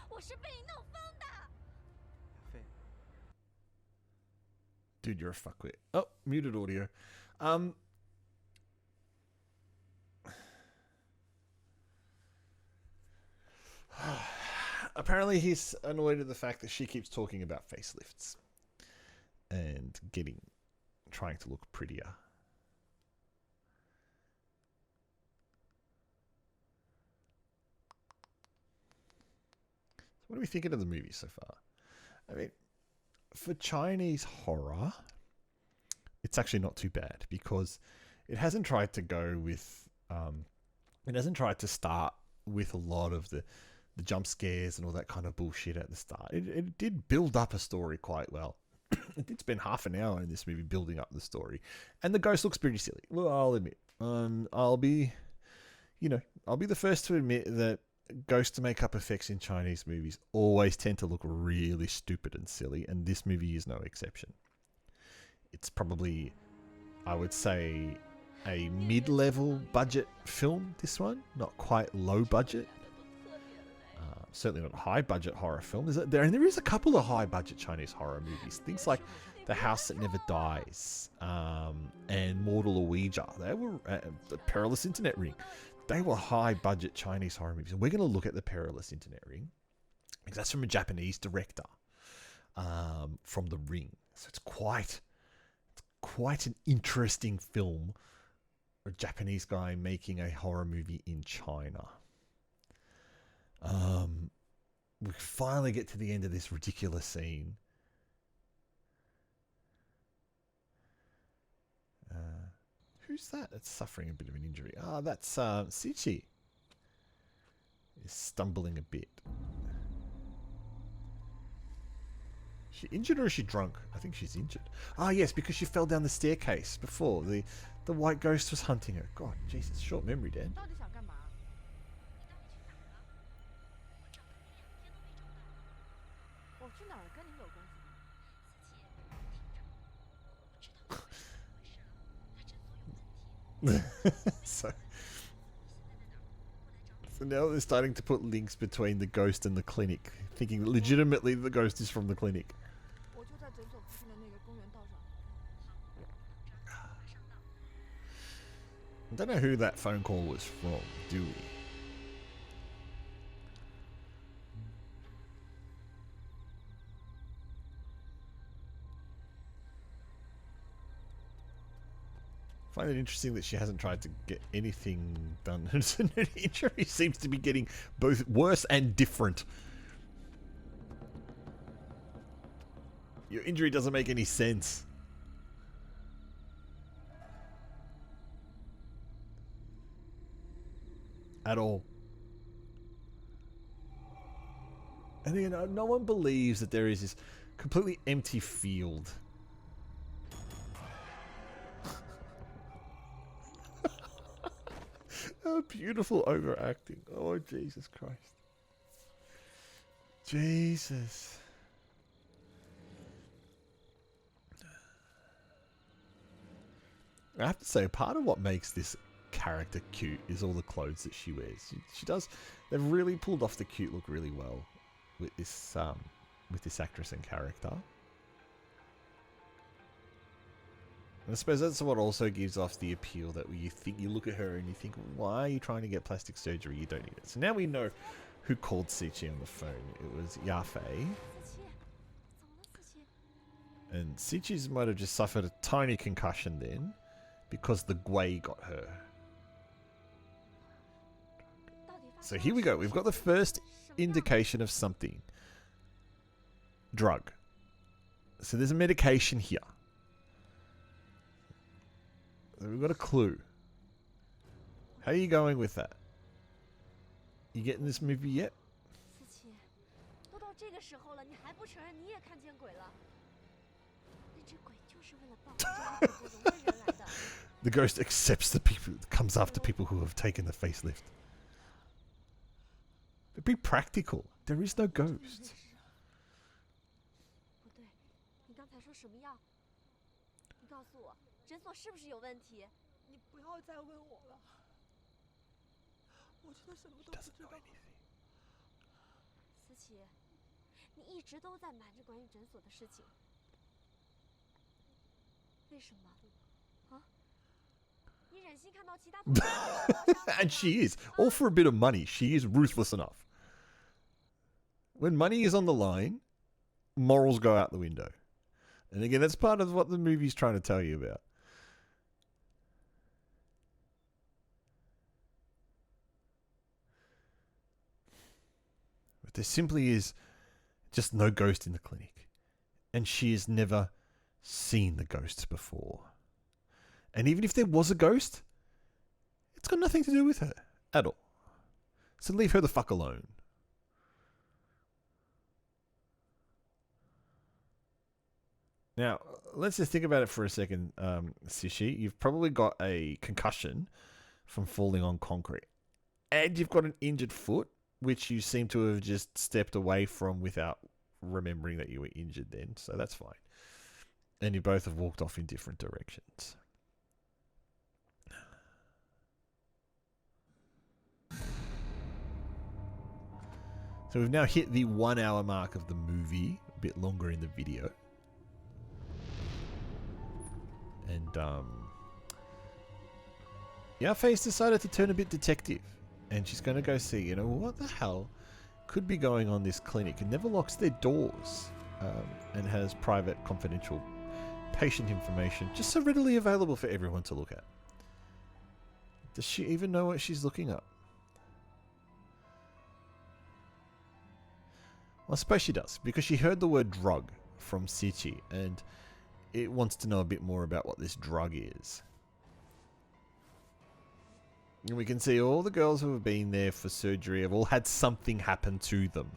我是被你弄疯的。亚飞， Dude, you're a fuckwit. Oh, muted audio. Apparently he's annoyed at the fact that she keeps talking about facelifts and trying to look prettier. What are we thinking of the movie so far? I mean, for Chinese horror, it's actually not too bad because it hasn't tried to go with, it hasn't tried to start with a lot of the jump scares and all that kind of bullshit at the start. It did build up a story quite well. It did spend half an hour in this movie building up the story, and the ghost looks pretty silly. Well, I'll admit, I'll be the first to admit that ghost makeup effects in Chinese movies always tend to look really stupid and silly, and this movie is no exception. It's probably, I would say, a mid-level budget film, this one. Not quite low budget. Certainly not a high-budget horror film. There is a couple of high-budget Chinese horror movies. Things like The House That Never Dies and Mortal Ouija. They were The Perilous Internet Ring. They were high-budget Chinese horror movies. And we're going to look at The Perilous Internet Ring because that's from a Japanese director from The Ring. So it's quite an interesting film. A Japanese guy making a horror movie in China. We finally get to the end of this ridiculous scene. Who's that? That's suffering a bit of an injury. That's Sichi. Is stumbling a bit. Is she injured or is she drunk? I think she's injured. Yes, because she fell down the staircase before. The white ghost was hunting her. God, Jesus, short memory, Dad. 到底想干嘛？我去哪儿跟你有关系吗？ so now they're starting to put links between the ghost and the clinic, thinking that legitimately the ghost is from the clinic. 我就在诊所附近的那个公园道上。 I don't know who that phone call was from, do we? I find it interesting that she hasn't tried to get anything done. Her injury seems to be getting both worse and different. Your injury doesn't make any sense. At all. And again, no one believes that there is this completely empty field. Oh, beautiful overacting. Oh, Jesus Christ. Jesus. I have to say, part of what makes this character cute is all the clothes that she wears. She does. They've really pulled off the cute look really well with this actress and character. And I suppose that's what also gives off the appeal that you look at her and you think, why are you trying to get plastic surgery? You don't need it. So now we know who called Sichi on the phone. It was Yafei. And Sichi's might have just suffered a tiny concussion then because the Gui got her. So here we go. We've got the first indication of something. Drug. So there's a medication here. We've got a clue. How are you going with that? You getting this movie yet? 思琪，都到这个时候了，你还不承认你也看见鬼了？那只鬼就是为了报复这么多的温人来的。The ghost accepts the people, comes after people who have taken the facelift. But be practical. There is no ghost. 不对，你刚才说什么药？你告诉我，诊所是不是有问题？你不要再问我了，我真的什么都不知道。思琪，你一直都在瞒着关于诊所的事情。为什么？啊？你忍心看到其他同学受到伤害 And 吗？ she is. All for a bit of money. She is ruthless enough. When money is on the line, morals go out the window. And again, that's part of what the movie's trying to tell you about. But there simply is just no ghost in the clinic. And she has never seen the ghosts before. And even if there was a ghost, it's got nothing to do with her at all. So leave her the fuck alone. Now, let's just think about it for a second, Sishi. You've probably got a concussion from falling on concrete. And you've got an injured foot, which you seem to have just stepped away from without remembering that you were injured then. So that's fine. And you both have walked off in different directions. So we've now hit the 1 hour mark of the movie, a bit longer in the video. And, Yafae's decided to turn a bit detective. And she's going to go see, what the hell could be going on in this clinic. It never locks their doors and has private, confidential patient information just so readily available for everyone to look at. Does she even know what she's looking up? Well, I suppose she does, because she heard the word drug from Sichi, and it wants to know a bit more about what this drug is. And we can see all the girls who have been there for surgery have all had something happen to them.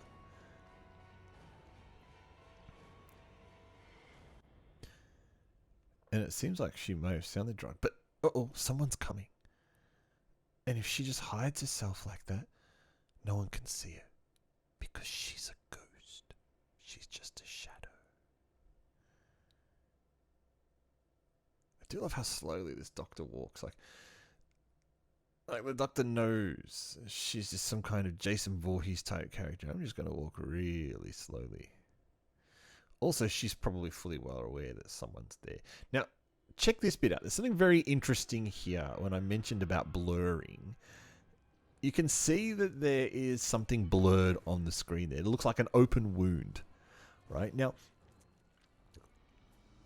And it seems like she may have found the drug, but uh-oh, someone's coming. And if she just hides herself like that, no one can see her. Because she's a ghost. She's just a shadow. I do love how slowly this doctor walks. Like the doctor knows she's just some kind of Jason Voorhees type character. I'm just going to walk really slowly. Also, she's probably fully well aware that someone's there. Now, check this bit out. There's something very interesting here when I mentioned about blurring. You can see that there is something blurred on the screen there. It looks like an open wound, right? Now,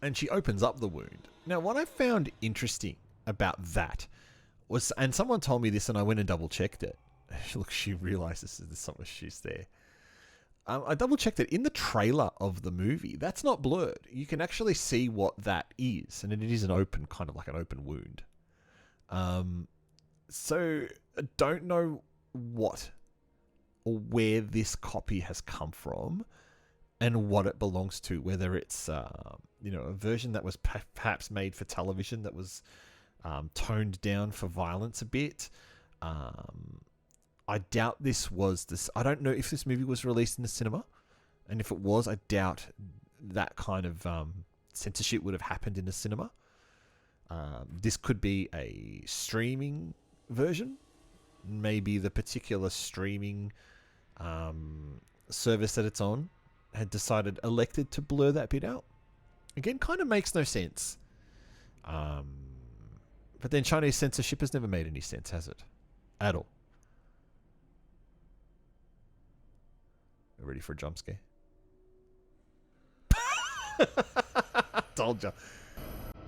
and she opens up the wound. Now, what I found interesting about that was, and someone told me this and I went and double checked it. Look, she realizes there's something, she's there. I double checked it. In the trailer of the movie, that's not blurred. You can actually see what that is. And it is an open, kind of like an open wound. So, I don't know what or where this copy has come from and what it belongs to. Whether it's, a version that was perhaps made for television that was toned down for violence a bit. I doubt this was this. I don't know if this movie was released in the cinema, and if it was, I doubt that kind of censorship would have happened in the cinema. This could be a streaming version. Maybe the particular streaming service that it's on had elected to blur that bit out. Again, kind of makes no sense. But then Chinese censorship has never made any sense, has it? At all. Ready for a jump scare? Told ya.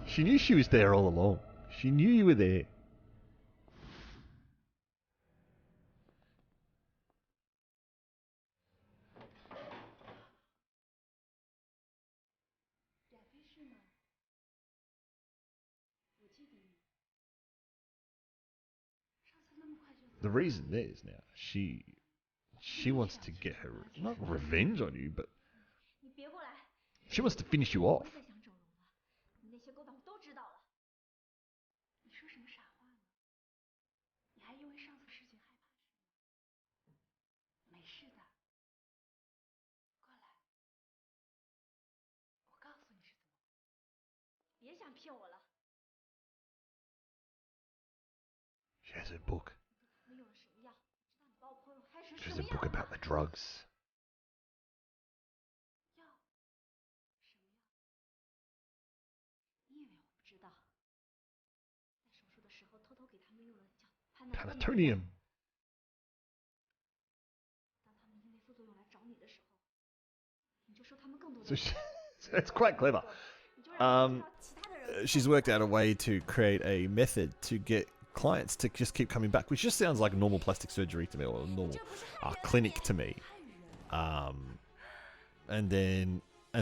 She knew she was there all along. She knew you were there. The reason is now she wants to get her, not revenge on you, but 你别过来！ she wants to finish you 我 off. 不再想整容了，你那些勾当我都知道了。你说什么傻话呢？你还因为上次事情害怕是吗？没事的，过来，我告诉你是怎么。别想骗我了。 She has a book. 你用了什么药？知道你把我朋友害成 She 什 has 么 a 样 book 吗？ about the drugs. 药？什么药？你以为我不 Planetonium. 当他们因为副作用来找你的时候，你就收他们更多的 So 钱。 it's quite clever. 你就让他们知道其他的人 She's worked out a way to create a method to get clients to just keep coming back, which just sounds like normal plastic surgery to me, or a normal clinic to me. And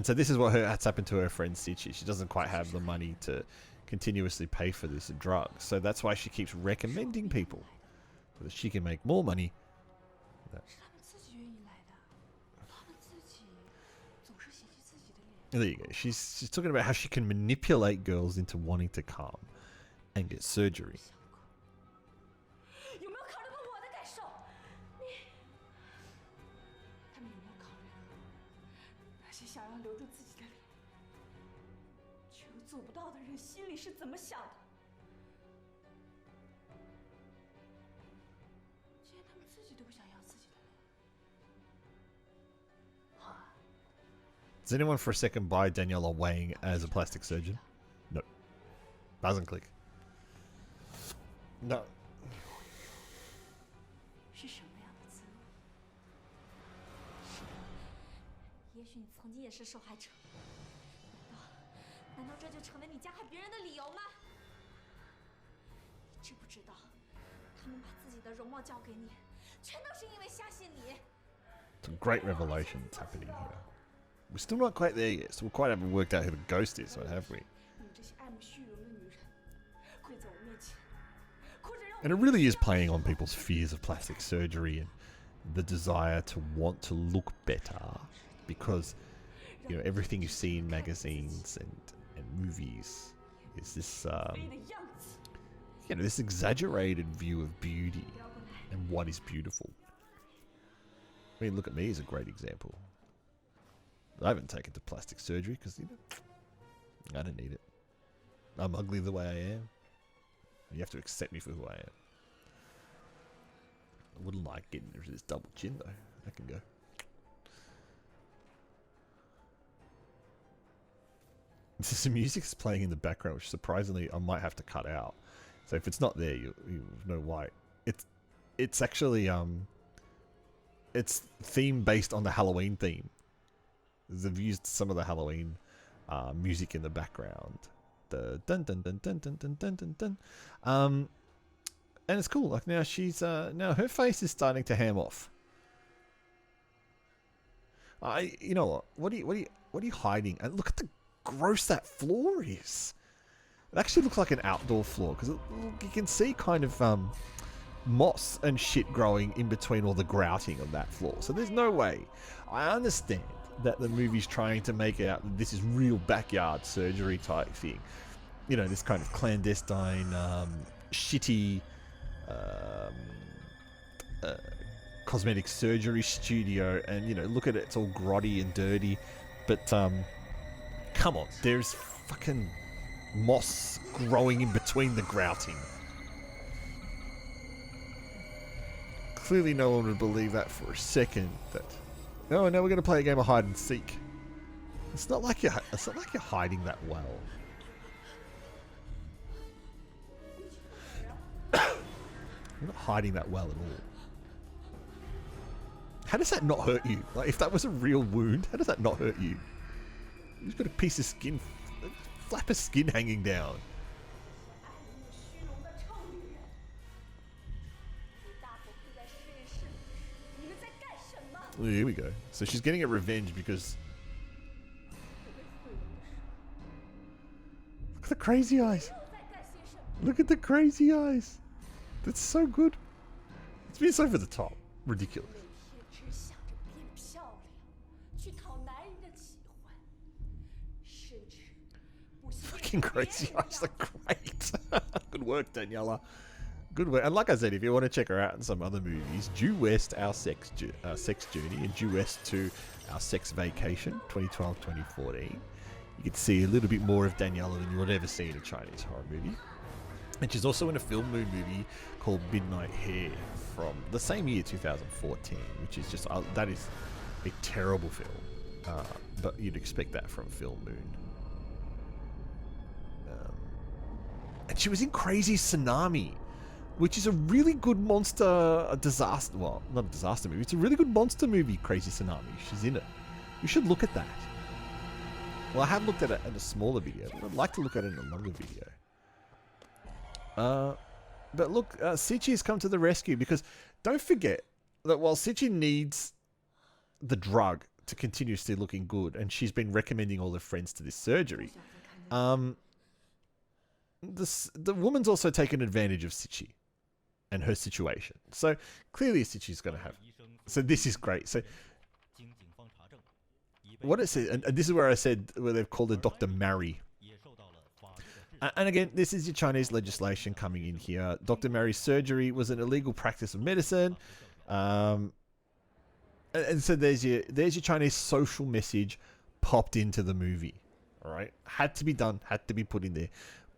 so this is what's happened to her friend Sichi. She doesn't quite have the money to continuously pay for this drug, so that's why she keeps recommending people so that she can make more money. 是他们自己愿意来的，他们自己总是嫌弃自己的脸。 There you go. She's talking about how she can manipulate girls into wanting to come and get surgery. 有没有考虑过我的感受？他们有没有考虑过那些想要留住自己的脸，却又做不到的人心里是怎么想的？既然他们自己都不想要自己的脸， Does anyone for a second buy Daniela Wang as a plastic surgeon? No. Doesn't click. No. 是什么样的滋味？是的，也许你曾经也是受害者。难道这就成为你加害别人的理由吗？你知不知道，他们把自己的容貌交给你，全都是因为相信你。 Some great revelation that's happening here. We're still not quite there yet, so we quite haven't worked out who the ghost is, have we? 你们这些爱慕虚荣的女人，跪在我面前，哭着让我 And it really is playing on people's fears of plastic surgery and the desire to want to look better because, you know, everything you see in magazines and movies is this, 美的样子。 you know, this exaggerated view of beauty and what is beautiful. I mean, look at me as a great example. I haven't taken to plastic surgery because, you know, I don't need it. I'm ugly the way I am. You have to accept me for who I am. I wouldn't like getting rid of this double chin though. That can go. Some music is playing in the background, which surprisingly I might have to cut out. So if it's not there, you know why. It's actually it's theme based on the Halloween theme. They've used some of the Halloween music in the background. The dun dun dun dun dun dun dun dun dun. And it's cool. Like now she's now her face is starting to ham off. You know what? What are you hiding? And look at the gross that floor is. It actually looks like an outdoor floor because you can see kind of moss and shit growing in between all the grouting on that floor. So there's no way. I understand that the movie's trying to make it out that this is real backyard surgery type thing. You know, this kind of clandestine, shitty cosmetic surgery studio. And, you know, look at it, it's all grotty and dirty. But, come on, there's fucking moss growing in between the grouting. Clearly no one would believe that for a second. That, oh, now we're going to play a game of hide and seek. It's not like you're hiding that well. You're not hiding that well at all. How does that not hurt you? Like, if that was a real wound, how does that not hurt you? You've got a piece of skin, a flap of skin hanging down. 爱慕虚荣的臭女人，你大伙跪在实验室里，你们在干什么？ Well, here we go. So she's getting a revenge because... Look at the crazy eyes. 又在干些什么？ Look at the crazy eyes. That's so good. It's been so over the top. Ridiculous. 每天只想着变漂亮，去讨男人的喜欢，甚至不惜 Fucking crazy eyes look great. Good work, Daniela. Good work. And like I said, if you want to check her out in some other movies, due west Our Sex Journey and due west to Our Sex Vacation, 2012-2014, you can see a little bit more of Daniela than you would ever see in a Chinese horror movie. And she's also in a Film Moon movie called Midnight Hair from the same year, 2014, which is just, that is a terrible film. But you'd expect that from Film Moon. And she was in Crazy Tsunami, which is a really good monster disaster. Well, not a disaster movie. It's a really good monster movie. Crazy Tsunami. She's in it. You should look at that. Well, I have looked at it in a smaller video, but I'd like to look at it in a longer video. But look, Sichi has come to the rescue because don't forget that while Sichi needs the drug to continuously looking good, and she's been recommending all her friends to this surgery, the woman's also taken advantage of Sichi and her situation. So clearly Sichi's going to have. So this is great. So what it says, and this is where I said where they've called her Dr. Mary. And again, this is your Chinese legislation coming in here. Dr. Mary's surgery was an illegal practice of medicine. And so there's your Chinese social message popped into the movie. All right, had to be done, had to be put in there.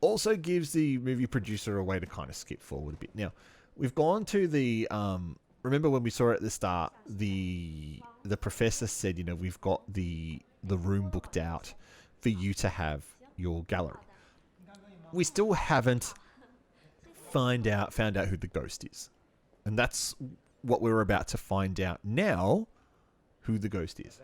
Also gives the movie producer a way to kind of skip forward a bit. Now, we've gone to the remember when we saw it at the start, the professor said, you know, we've got the room booked out for you to have your gallery. We still haven't found out who the ghost is. And that's what we're about to find out now, who the ghost is.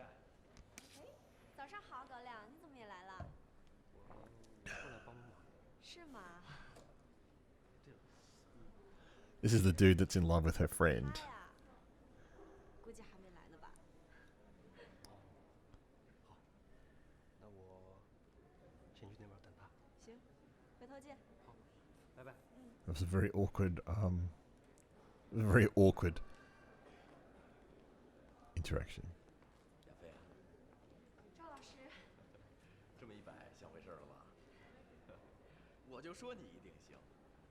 This is the dude that's in love with her friend. That was a very awkward interaction. 这么一摆，像回事了吧？我就说你一定行。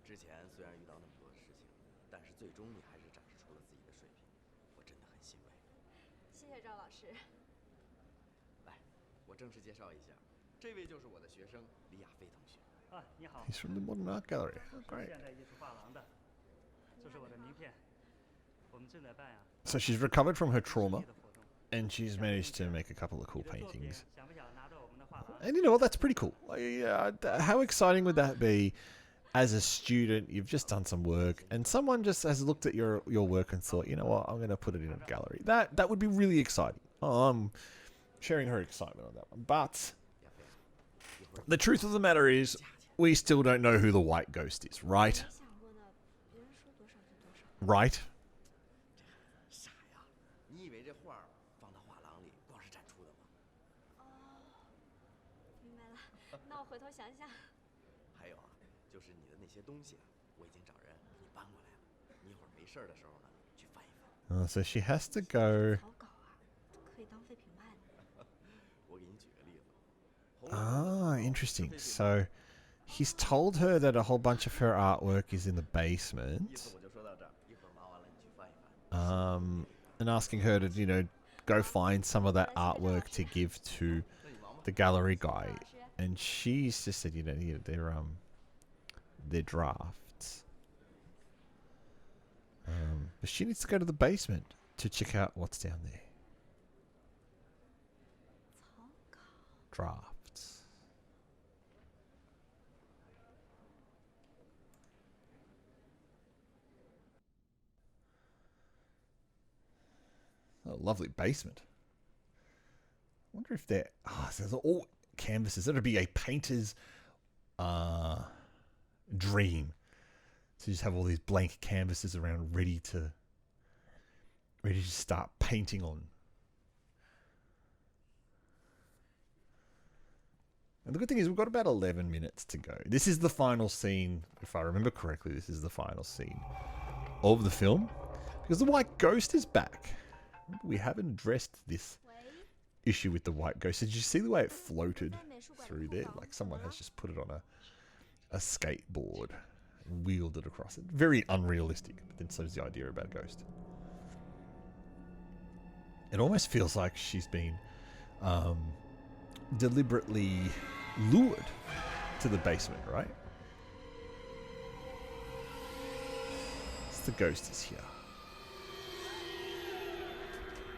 之前虽然遇到那么多的事情，但是最终你还是展示出了自己的水平，我真的很欣慰。谢谢赵老师。来，我正式介绍一下，这位就是我的学生李亚飞同学。啊，你好。 He's from the Modern Art Gallery. Great. 现代艺术画廊的，这是我的名片。我们正在办啊。So she's recovered from her trauma, and she's managed to make a couple of cool paintings. And you know what? That's pretty cool. Like, how exciting would that be? As a student, you've just done some work, and someone just has looked at your work and thought, you know what, I'm going to put it in a gallery. That would be really exciting. I'm sharing her excitement on that one. But the truth of the matter is, we still don't know who the white ghost is, right? Right? 傻呀！你以为这画放到画廊里光是展出的吗？哦，明白了，那我回头想想。还有啊，就是你的那些东西，我已经找人给你搬过来了。你一会儿没事的时候呢，去翻一翻。So she has to go. 草稿啊，可以当废品卖的。我给你举个例子。Ah, interesting. So he's told her that a whole bunch of her artwork is in the basement. And asking her to, you know, go find some of that artwork to give to the gallery guy. And she's just said, you know, they're drafts. But she needs to go to the basement to check out what's down there. Drafts. A lovely basement. I wonder if they're... so they're all canvases. That'd be a painter's dream. So you just have all these blank canvases around ready to start painting on. And the good thing is we've got about 11 minutes to go. This is the final scene. If I remember correctly, this is the final scene of the film. Because the white ghost is back. We haven't addressed this issue with the white ghost. Did you see the way it floated through there? Like someone has just put it on a skateboard and wheeled it across it. Very unrealistic, but then so is the idea about a ghost. It almost feels like she's been deliberately lured to the basement, right? It's the ghost is here.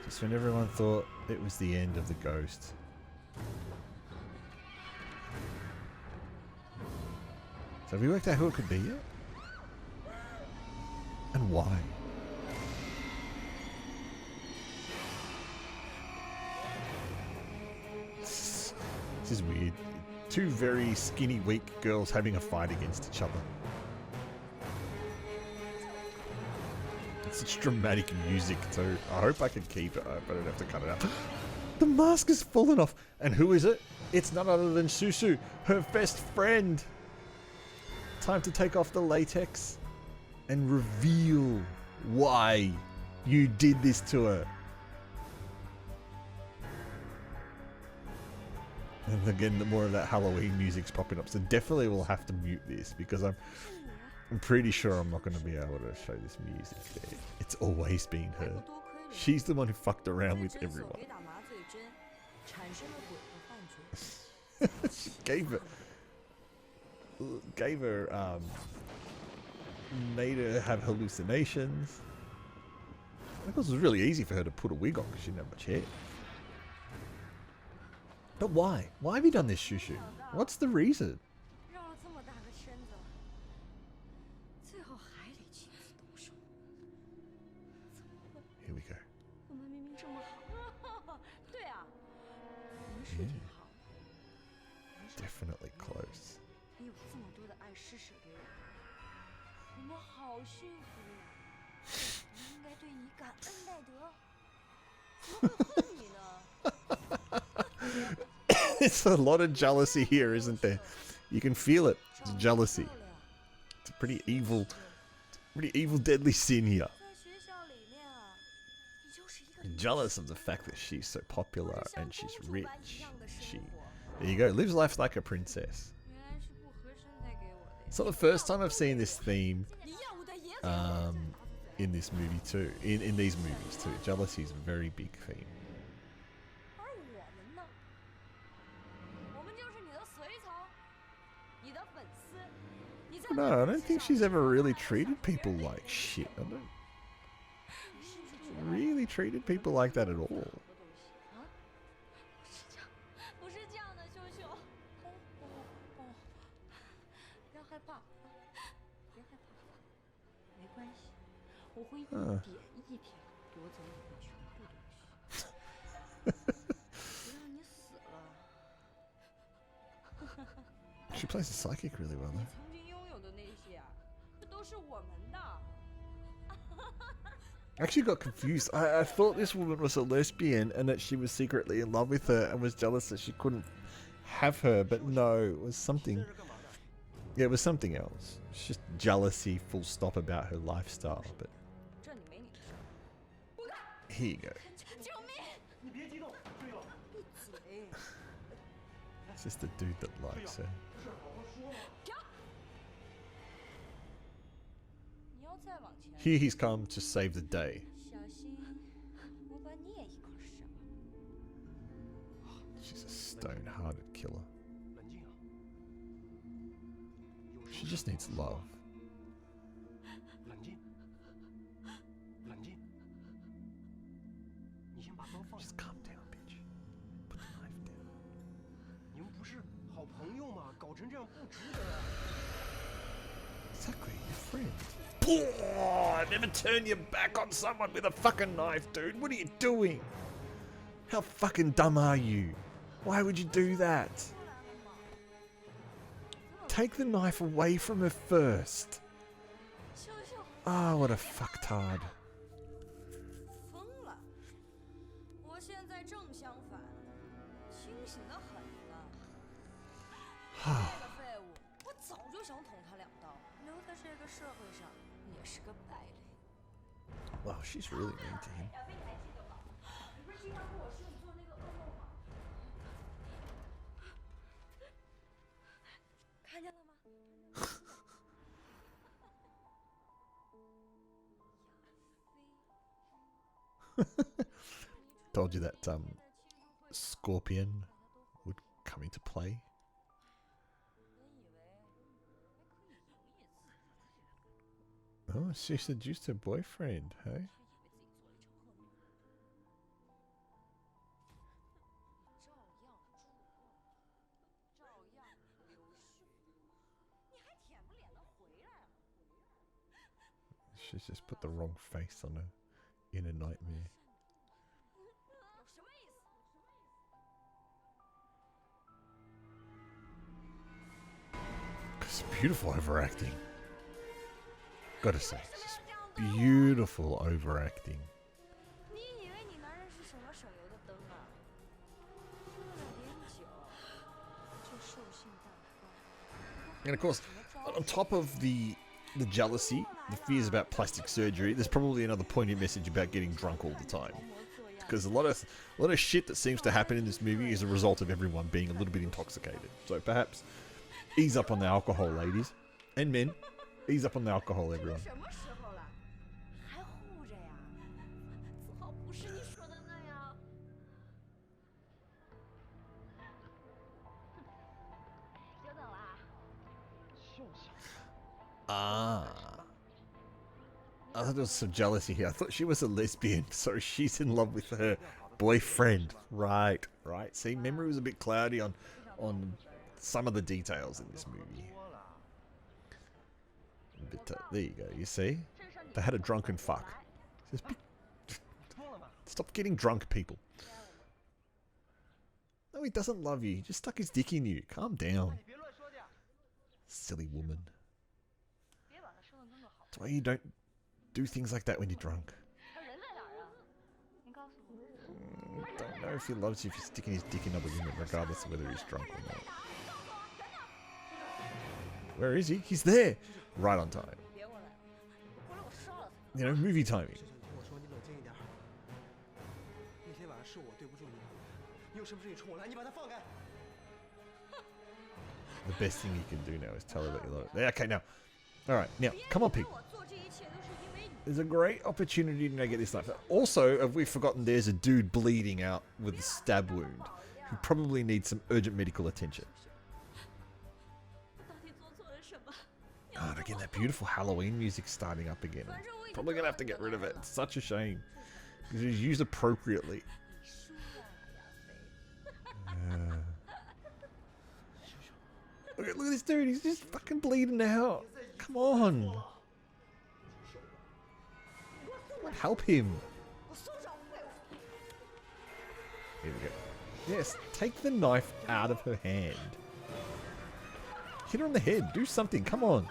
Just when everyone thought it was the end of the ghost. So have we worked out who it could be yet? And why? This is weird. Two very skinny, weak girls having a fight against each other. Such dramatic music too. I hope I can keep it. I hope I don't have to cut it out. The mask has fallen off. And who is it? It's none other than Susu, her best friend. Time to take off the latex and reveal why you did this to her. And again, the more of that Halloween music's popping up. So definitely we'll have to mute this because I'm pretty sure I'm not going to be able to show this music there. It's always been her. She's the one who fucked around with everyone. She gave her, made her have hallucinations. It was really easy for her to put a wig on because she didn't have much hair. But why? Why have you done this, Shushu? What's the reason? Here we go. Yeah. Definitely close. It's a lot of jealousy here, isn't there? You can feel it. It's jealousy. It's a pretty evil, deadly sin here. Jealous of the fact that she's so popular and she's rich. There you go, lives life like a princess. It's not the first time I've seen this theme in this movie too. In these movies too. Jealousy is a very big theme. No, I don't think she's ever really treated people like shit. I don't really treated people like that at all. She plays the psychic really well, though. I actually got confused. I thought this woman was a lesbian and that she was secretly in love with her and was jealous that she couldn't have her, but no, it was something. Yeah, it was something else. It's just jealousy, full stop, about her lifestyle. But here you go. It's just the dude that likes her. Here he's come to save the day. She's a stone-hearted killer. She just needs love. Just calm down, bitch. Put the knife down. Exactly, your friend. Oh, never turn your back on someone with a fucking knife, dude. What are you doing? How fucking dumb are you? Why would you do that? Take the knife away from her first. Ah, oh, what a fucktard. Wow, she's really mean to him. Told you that Scorpion would come into play. Oh, she seduced her boyfriend, hey? She's just put the wrong face on her in a nightmare. 有什么意思？ It's beautiful overacting. Gotta say, it's just beautiful overacting. 你以为你男人是什么省油的灯啊？喝了点酒就兽性大发。 And of course, on top of the jealousy, the fears about plastic surgery, there's probably another poignant message about getting drunk all the time. Because a lot of shit that seems to happen in this movie is a result of everyone being a little bit intoxicated. So perhaps ease up on the alcohol, ladies and men. Ease up on the alcohol, everyone. 什么时候了？还护着呀？子豪不是你说的那样。久等啦。 Ah. I thought there was some jealousy here. I thought she was a lesbian, so she's in love with her boyfriend. Right. See, memory was a bit cloudy on some of the details in this movie. But there you go. You see, they had a drunken fuck. Just stop getting drunk, people. No, he doesn't love you. He just stuck his dick in you. Calm down, silly woman. That's why you don't do things like that when you're drunk. Don't know if he loves you if you're sticking his dick in other women, regardless of whether he's drunk or not. Where is he? He's there! Right on time. You know, movie timing. 我说你冷静一点。那天晚上是我对不住你，你有什么事情冲我来，你把他放开。 The best thing you can do now is tell her that you love her. Okay, now. Alright, now, come on, people. There's a great opportunity to now get this knife. Also, have we forgotten there's a dude bleeding out with a stab wound who probably needs some urgent medical attention. Oh, and again, that beautiful Halloween music starting up again. I'm probably going to have to get rid of it. It's such a shame. Because it was used appropriately. Look at this dude. He's just fucking bleeding out. Come on. Help him. Here we go. Yes, take the knife out of her hand. Hit her on the head. Do something. Come on.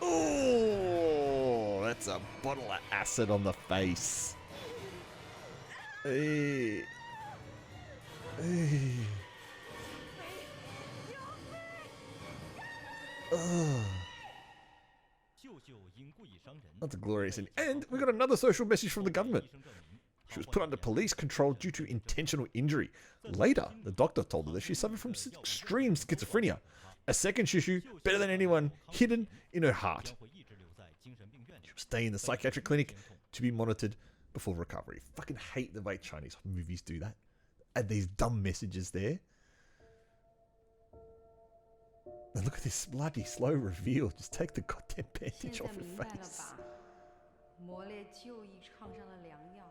Oh, that's a bottle of acid on the face. Hey. Hey. Ugh. That's a glorious ending. And we got another social message from the government. She was put under police control due to intentional injury. Later, the doctor told her that she suffered from extreme schizophrenia. A second issue, better than anyone, hidden in her heart. She will stay in the psychiatric clinic to be monitored before recovery. Fucking hate the way Chinese movies do that. Add these dumb messages there. And look at this bloody slow reveal. Just take the goddamn bandage off her face. 磨练旧医创伤的良药，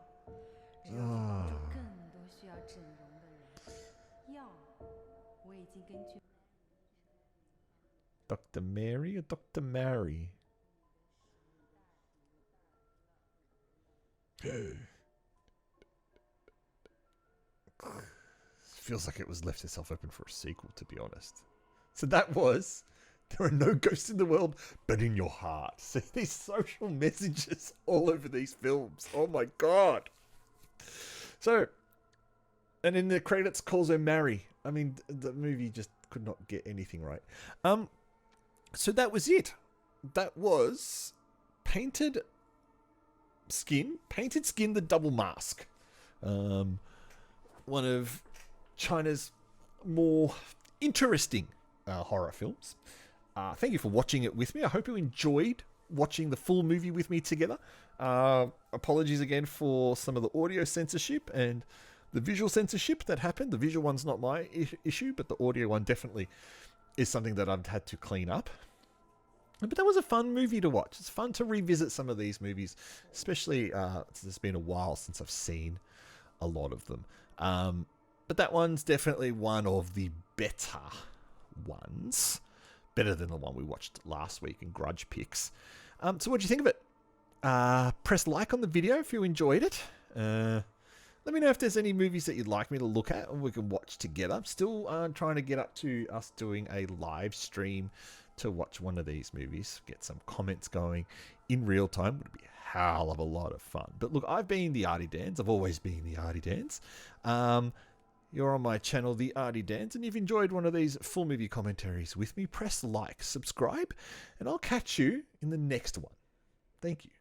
只有帮助更多需要整容的人。药，我已经根据。 Dr. Mary or Dr. Mary? Feels like it was left itself open for a sequel, to be honest. So that was, there are no ghosts in the world, but in your heart. See these social messages all over these films. Oh my god. So, and in the credits calls her Mary. I mean, the movie just could not get anything right. So that was it. That was Painted Skin, the Double Mask. One of China's more interesting horror films. Thank you for watching it with me. I hope you enjoyed watching the full movie with me together. Apologies again for some of the audio censorship and the visual censorship that happened. The visual one's not my issue, but the audio one definitely is something that I've had to clean up. But that was a fun movie to watch. It's fun to revisit some of these movies, especially it's been a while since I've seen a lot of them. But that one's definitely one of the better ones. better than the one we watched last week in Grudge Picks. So what do you think of it? Press like on the video if you enjoyed it. Let me know if there's any movies that you'd like me to look at and we can watch together. I'm still trying to get up to us doing a live stream to watch one of these movies. Get some comments going in real time. Would be a hell of a lot of fun. But look, I've been the Artie Dans. I've always been the Artie Dans. You're on my channel, The Artie Dans, and you've enjoyed one of these full movie commentaries with me. Press like, subscribe, and I'll catch you in the next one. Thank you.